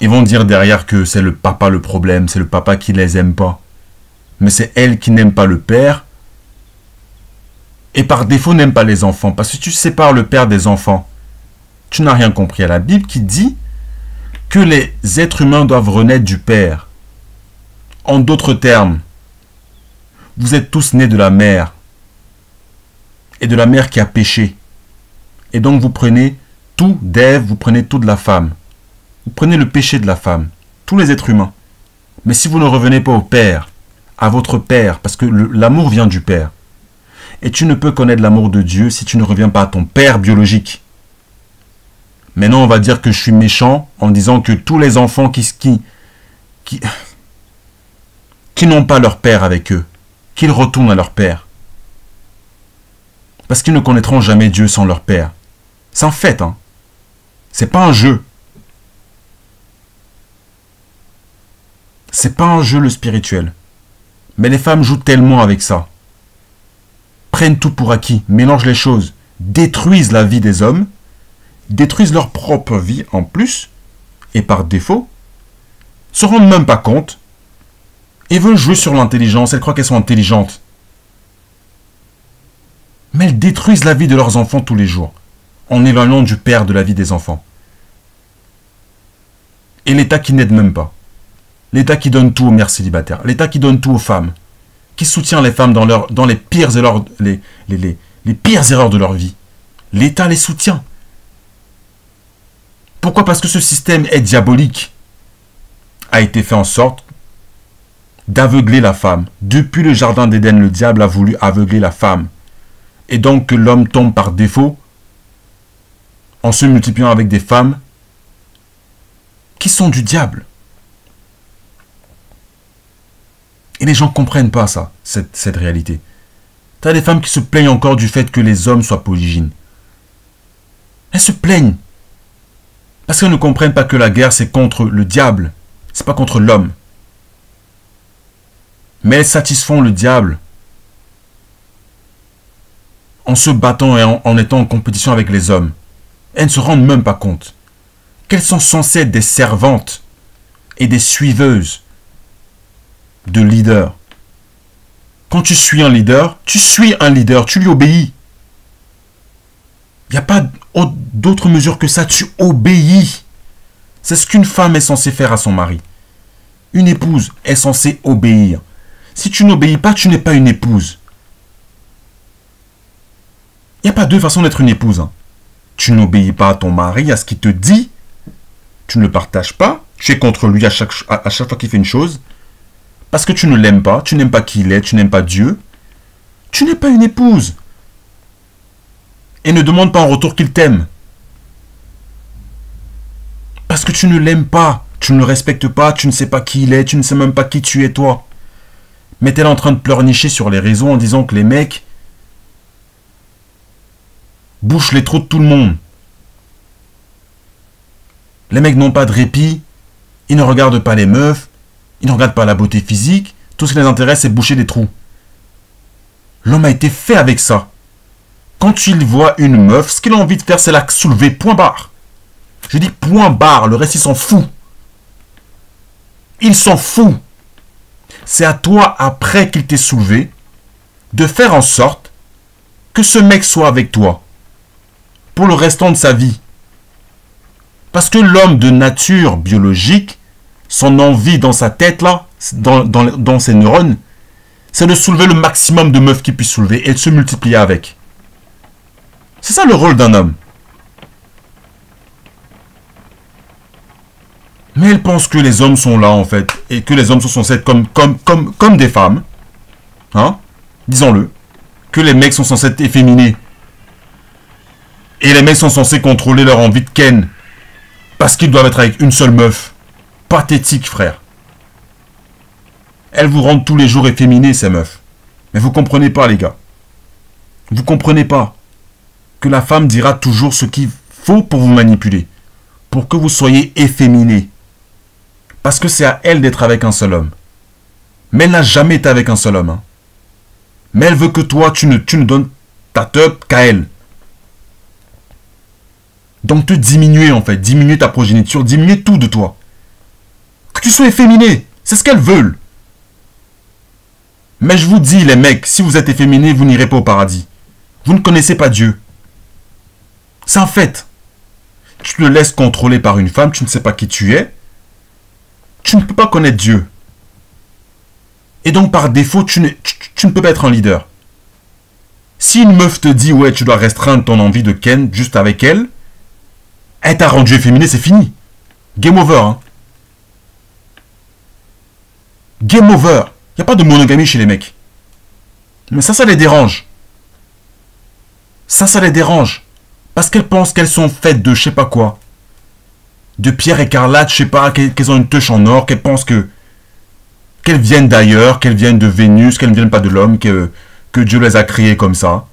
S2: Ils vont dire derrière que c'est le papa le problème, c'est le papa qui les aime pas. Mais c'est elle qui n'aime pas le père. Et par défaut n'aime pas les enfants. Parce que si tu sépares le père des enfants, tu n'as rien compris à la Bible qui dit que les êtres humains doivent renaître du père. En d'autres termes, vous êtes tous nés de la mère. Et de la mère qui a péché. Et donc vous prenez tout d'Ève, vous prenez tout de la femme. Vous prenez le péché de la femme. Tous les êtres humains. Mais si vous ne revenez pas au Père, à votre Père, parce que l'amour vient du Père. Et tu ne peux connaître l'amour de Dieu si tu ne reviens pas à ton Père biologique. Maintenant, on va dire que je suis méchant en disant que tous les enfants qui n'ont pas leur Père avec eux, qu'ils retournent à leur Père. Parce qu'ils ne connaîtront jamais Dieu sans leur Père. C'est un fait, hein. C'est pas un jeu. C'est pas un jeu le spirituel. Mais les femmes jouent tellement avec ça. Prennent tout pour acquis, mélangent les choses, détruisent la vie des hommes, détruisent leur propre vie en plus, et par défaut, se rendent même pas compte, et veulent jouer sur l'intelligence, elles croient qu'elles sont intelligentes. Mais elles détruisent la vie de leurs enfants tous les jours, en éloignant du Père de la vie des enfants. Et l'État qui n'aide même pas. L'État qui donne tout aux mères célibataires. L'État qui donne tout aux femmes. Qui soutient les femmes dans les pires erreurs, les pires erreurs de leur vie. L'État les soutient. Pourquoi? Parce que ce système est diabolique. A été fait en sorte d'aveugler la femme. Depuis le jardin d'Éden, le diable a voulu aveugler la femme. Et donc que l'homme tombe par défaut en se multipliant avec des femmes qui sont du diable. Et les gens ne comprennent pas ça, cette réalité. Tu as des femmes qui se plaignent encore du fait que les hommes soient polygynes. Elles se plaignent. Parce qu'elles ne comprennent pas que la guerre, c'est contre le diable. C'est pas contre l'homme. Mais elles satisfont le diable en se battant et en étant en compétition avec les hommes. Elles ne se rendent même pas compte qu'elles sont censées être des servantes et des suiveuses de leaders. Quand tu suis un leader, tu lui obéis. Il n'y a pas d'autre mesure que ça, tu obéis. C'est ce qu'une femme est censée faire à son mari. Une épouse est censée obéir. Si tu n'obéis pas, tu n'es pas une épouse. Il n'y a pas deux façons d'être une épouse. Tu n'obéis pas à ton mari, à ce qu'il te dit. Tu ne le partages pas. Tu es contre lui à chaque fois qu'il fait une chose. Parce que tu ne l'aimes pas. Tu n'aimes pas qui il est. Tu n'aimes pas Dieu. Tu n'es pas une épouse. Et ne demande pas en retour qu'il t'aime. Parce que tu ne l'aimes pas. Tu ne le respectes pas. Tu ne sais pas qui il est. Tu ne sais même pas qui tu es toi. Mais tu es là en train de pleurnicher sur les réseaux en disant que les mecs bouchent les trous de tout le monde. Les mecs n'ont pas de répit. Ils ne regardent pas les meufs. Ils ne regardent pas la beauté physique. Tout ce qui les intéresse, c'est boucher des trous. L'homme a été fait avec ça. Quand il voit une meuf, ce qu'il a envie de faire, c'est la soulever. Point barre. Je dis point barre. Le reste, il s'en fout. Il s'en fout. C'est à toi, après qu'il t'ait soulevé, de faire en sorte que ce mec soit avec toi pour le restant de sa vie. Parce que l'homme de nature biologique, son envie dans sa tête, là, dans ses neurones, c'est de soulever le maximum de meufs qu'il puisse soulever et de se multiplier avec. C'est ça le rôle d'un homme. Mais elle pense que les hommes sont là, en fait, et que les hommes sont censés être comme des femmes. Hein? Disons-le. Que les mecs sont censés être efféminés. Et les mecs sont censés contrôler leur envie de ken. Parce qu'ils doivent être avec une seule meuf. Pathétique, frère. Elles vous rendent tous les jours efféminés, ces meufs. Mais vous comprenez pas, les gars. Vous comprenez pas que la femme dira toujours ce qu'il faut pour vous manipuler. Pour que vous soyez efféminés. Parce que c'est à elle d'être avec un seul homme. Mais elle n'a jamais été avec un seul homme. Hein. Mais elle veut que toi, tu ne donnes ta teub qu'à elle. Donc te diminuer en fait. Diminuer ta progéniture. Diminuer tout de toi. Que tu sois efféminé. C'est ce qu'elles veulent. Mais je vous dis les mecs, si vous êtes efféminé, vous n'irez pas au paradis. Vous ne connaissez pas Dieu. C'est un fait. Tu te laisses contrôler par une femme, tu ne sais pas qui tu es. Tu ne peux pas connaître Dieu. Et donc par défaut, tu ne peux pas être un leader. Si une meuf te dit, ouais, tu dois restreindre ton envie de ken juste avec elle, elle t'a rendu efféminé, c'est fini. Game over. Hein. Game over. Il n'y a pas de monogamie chez les mecs. Mais ça les dérange. Ça les dérange. Parce qu'elles pensent qu'elles sont faites de je sais pas quoi. De pierre écarlate, je sais pas, qu'elles ont une touche en or, qu'elles pensent qu'elles viennent d'ailleurs, qu'elles viennent de Vénus, qu'elles ne viennent pas de l'homme, que Dieu les a créées comme ça.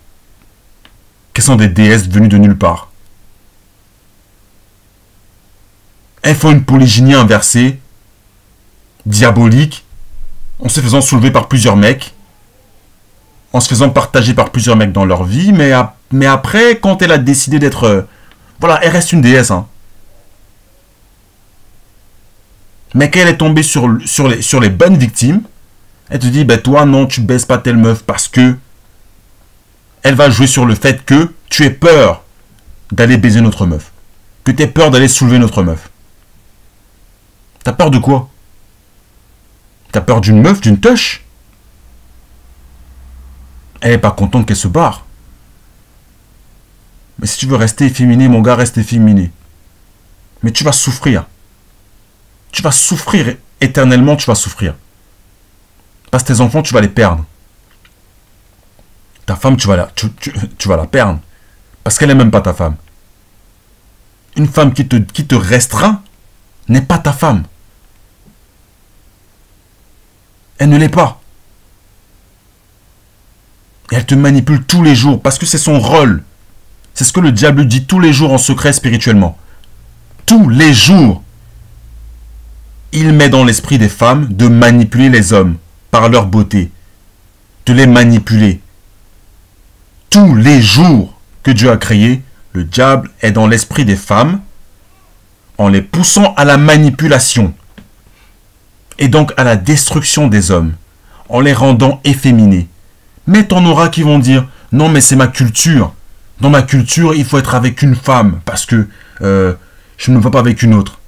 S2: Qu'elles sont des déesses venues de nulle part. Elles font une polygynie inversée, diabolique, en se faisant soulever par plusieurs mecs, en se faisant partager par plusieurs mecs dans leur vie, mais après, quand elle a décidé d'être... voilà, elle reste une déesse. Hein. Mais quand elle est tombée sur les bonnes victimes, elle te dit, ben toi, non, tu baisses pas telle meuf parce que elle va jouer sur le fait que tu aies peur d'aller baiser notre meuf. Que tu aies peur d'aller soulever notre meuf. T'as peur de quoi? T'as peur d'une meuf, d'une touche? Elle est pas contente qu'elle se barre. Mais si tu veux rester efféminé, mon gars, reste efféminé. Mais tu vas souffrir. Tu vas souffrir éternellement, tu vas souffrir. Parce que tes enfants, tu vas les perdre. Ta femme, tu vas la perdre. Parce qu'elle n'est même pas ta femme. Une femme qui te restreint n'est pas ta femme. Elle ne l'est pas. Et elle te manipule tous les jours parce que c'est son rôle. C'est ce que le diable dit tous les jours en secret spirituellement. Tous les jours. Il met dans l'esprit des femmes de manipuler les hommes par leur beauté. De les manipuler. Tous les jours que Dieu a créés, le diable est dans l'esprit des femmes en les poussant à la manipulation et donc à la destruction des hommes, en les rendant efféminés. Mais t'en auras qui vont dire, non mais c'est ma culture. Dans ma culture, il faut être avec une femme parce que je ne me vois pas avec une autre.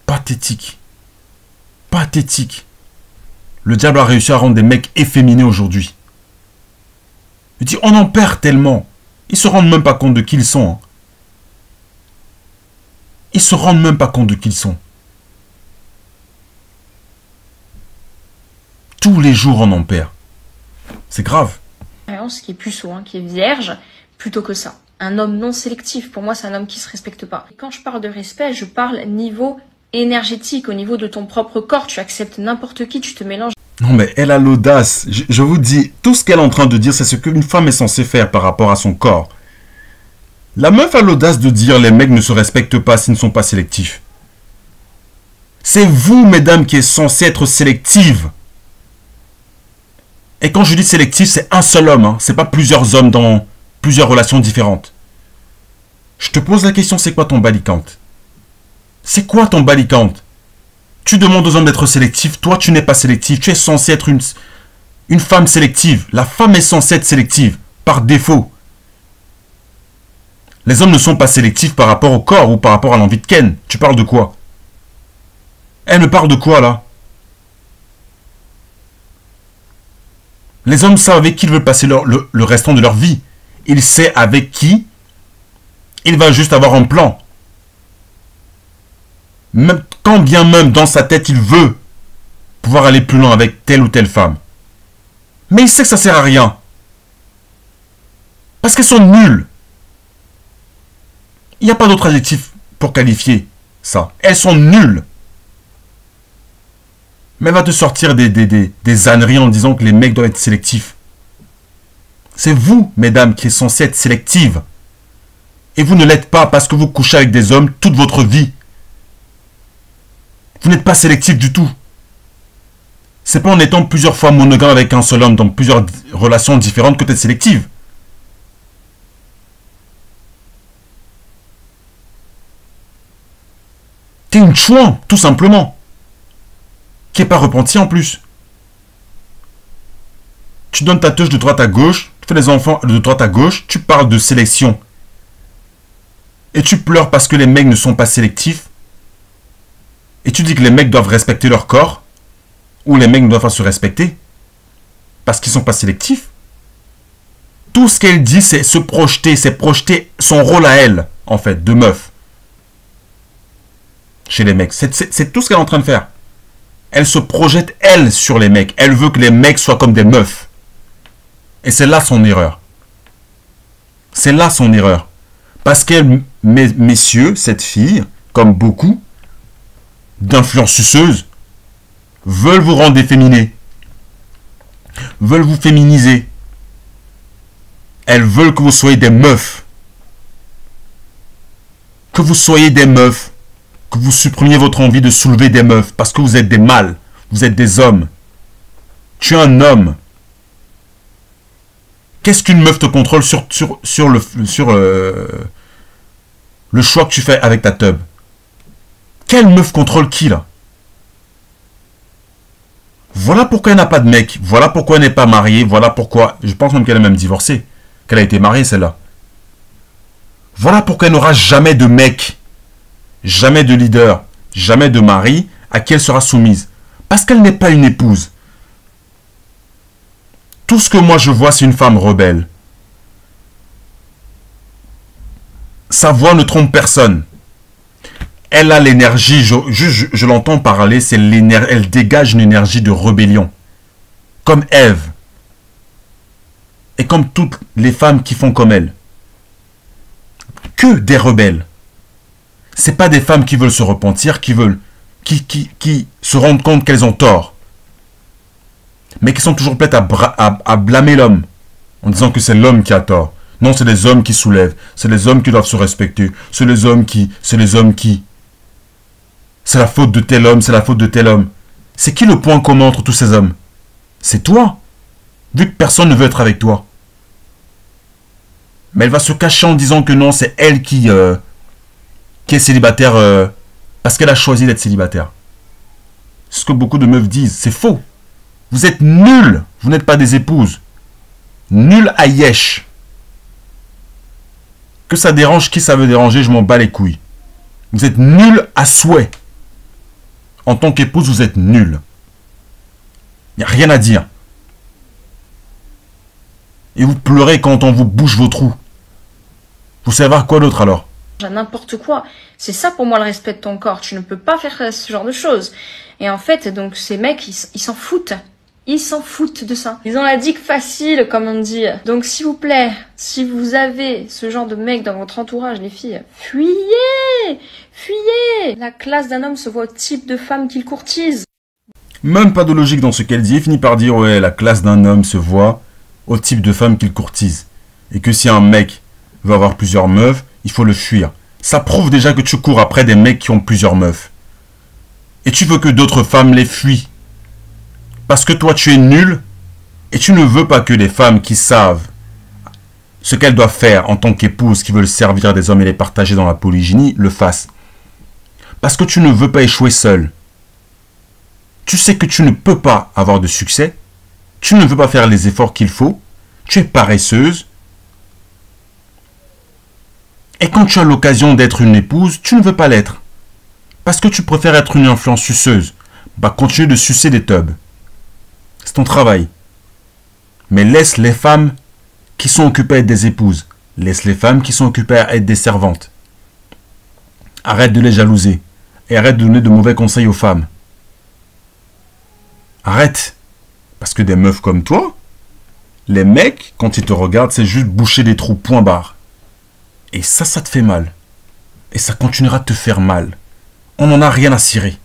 S2: Pathétique. Pathétique. Le diable a réussi à rendre des mecs efféminés aujourd'hui. Il dit, on en perd tellement. Ils se rendent même pas compte de qui ils sont. Hein. Ils se rendent même pas compte de qui ils sont. Tous les jours, on en perd. C'est grave.
S1: Qui est puceau, qui est vierge, plutôt que ça. Un homme non sélectif, pour moi, c'est un homme qui se respecte pas. Et quand je parle de respect, je parle niveau énergétique, au niveau de ton propre corps. Tu acceptes n'importe qui, tu te mélanges.
S2: Non mais elle a l'audace. Je vous dis, tout ce qu'elle est en train de dire, c'est ce qu'une femme est censée faire par rapport à son corps. La meuf a l'audace de dire les mecs ne se respectent pas s'ils ne sont pas sélectifs. C'est vous, mesdames, qui êtes censées être sélectives. Et quand je dis sélectif, c'est un seul homme. C'est pas plusieurs hommes dans plusieurs relations différentes. Je te pose la question, c'est quoi ton balicante? C'est quoi ton balicante? Tu demandes aux hommes d'être sélectifs. Toi, tu n'es pas sélectif. Tu es censé être une femme sélective. La femme est censée être sélective. Par défaut. Les hommes ne sont pas sélectifs par rapport au corps ou par rapport à l'envie de ken. Tu parles de quoi? Elle me parle de quoi, là? Les hommes savent avec qui ils veulent passer le restant de leur vie. Il sait avec qui il va juste avoir un plan. Même, quand bien même dans sa tête il veut pouvoir aller plus loin avec telle ou telle femme. Mais il sait que ça sert à rien. Parce qu'elles sont nulles. Il n'y a pas d'autre adjectif pour qualifier ça. Elles sont nulles. Mais elle va te sortir des âneries en disant que les mecs doivent être sélectifs. C'est vous, mesdames, qui êtes censées être sélectives. Et vous ne l'êtes pas parce que vous couchez avec des hommes toute votre vie. Vous n'êtes pas sélectif du tout. C'est pas en étant plusieurs fois monogame avec un seul homme dans plusieurs relations différentes que tu es sélective. T'es une chouin, tout simplement. Qui n'est pas repenti en plus. Tu donnes ta touche de droite à gauche, tu fais les enfants de droite à gauche, tu parles de sélection. Et tu pleures parce que les mecs ne sont pas sélectifs. Et tu dis que les mecs doivent respecter leur corps. Ou les mecs ne doivent pas se respecter. Parce qu'ils ne sont pas sélectifs. Tout ce qu'elle dit, c'est se projeter. C'est projeter son rôle à elle, en fait, de meuf. Chez les mecs. C'est tout ce qu'elle est en train de faire. Elle se projette, elle, sur les mecs. Elle veut que les mecs soient comme des meufs. Et c'est là son erreur. C'est là son erreur. Parce qu'elle, messieurs, cette fille, comme beaucoup d'influenceuses, veulent vous rendre efféminés. Veulent vous féminiser. Elles veulent que vous soyez des meufs. Que vous soyez des meufs. Que vous supprimiez votre envie de soulever des meufs. Parce que vous êtes des mâles. Vous êtes des hommes. Tu es un homme. Qu'est-ce qu'une meuf te contrôle sur le choix que tu fais avec ta teub? Quelle meuf contrôle qui, là? Voilà pourquoi elle n'a pas de mec. Voilà pourquoi elle n'est pas mariée. Voilà pourquoi... Je pense même qu'elle est même divorcée. Qu'elle a été mariée, celle-là. Voilà pourquoi elle n'aura jamais de mec. Jamais de leader. jamais de mari à qui elle sera soumise. Parce qu'elle n'est pas une épouse. Tout ce que moi je vois, c'est une femme rebelle. Sa voix ne trompe personne. Elle a l'énergie, je l'entends parler, elle dégage une énergie de rébellion. Comme Ève. Et comme toutes les femmes qui font comme elle. Que des rebelles. C'est pas des femmes qui veulent se repentir, qui se rendent compte qu'elles ont tort. Mais qui sont toujours prêtes à blâmer l'homme. En disant que c'est l'homme qui a tort. Non, c'est les hommes qui soulèvent. C'est les hommes qui doivent se respecter. C'est les hommes qui... C'est la faute de tel homme, c'est la faute de tel homme. C'est qui le point commun entre tous ces hommes? C'est toi. Vu que personne ne veut être avec toi. Mais elle va se cacher en disant que non, c'est elle qui est célibataire parce qu'elle a choisi d'être célibataire. C'est ce que beaucoup de meufs disent. C'est faux. Vous êtes nuls. Vous n'êtes pas des épouses. Nuls à yesh. Que ça dérange qui ça veut déranger, je m'en bats les couilles. Vous êtes nuls à souhait. En tant qu'épouse, vous êtes nuls. Il n'y a rien à dire. Et vous pleurez quand on vous bouche vos trous. Vous savez voir quoi d'autre alors?
S1: N'importe quoi. C'est ça pour moi le respect de ton corps. Tu ne peux pas faire ce genre de choses. Et en fait, donc ces mecs, ils s'en foutent. Ils s'en foutent de ça. Ils ont la digue facile, comme on dit. Donc s'il vous plaît, si vous avez ce genre de mec dans votre entourage, les filles, fuyez! Fuyez! La classe d'un homme se voit au type de femme qu'il courtise.
S2: Même pas de logique dans ce qu'elle dit. Elle finit par dire, ouais, la classe d'un homme se voit au type de femme qu'il courtise. Et que si un mec veut avoir plusieurs meufs, il faut le fuir. Ça prouve déjà que tu cours après des mecs qui ont plusieurs meufs. Et tu veux que d'autres femmes les fuient. Parce que toi, tu es nul et tu ne veux pas que les femmes qui savent ce qu'elles doivent faire en tant qu'épouses, qui veulent servir des hommes et les partager dans la polygynie, le fassent. Parce que tu ne veux pas échouer seul. Tu sais que tu ne peux pas avoir de succès. Tu ne veux pas faire les efforts qu'il faut. Tu es paresseuse. Et quand tu as l'occasion d'être une épouse, tu ne veux pas l'être. Parce que tu préfères être une influence suceuse. Bah, continue de sucer des tubs. C'est ton travail. Mais laisse les femmes qui sont occupées à être des épouses. Laisse les femmes qui sont occupées à être des servantes. Arrête de les jalouser. Et arrête de donner de mauvais conseils aux femmes. Arrête. Parce que des meufs comme toi, les mecs, quand ils te regardent, c'est juste boucher des trous, point barre. Et ça te fait mal. Et ça continuera de te faire mal. On n'en a rien à cirer.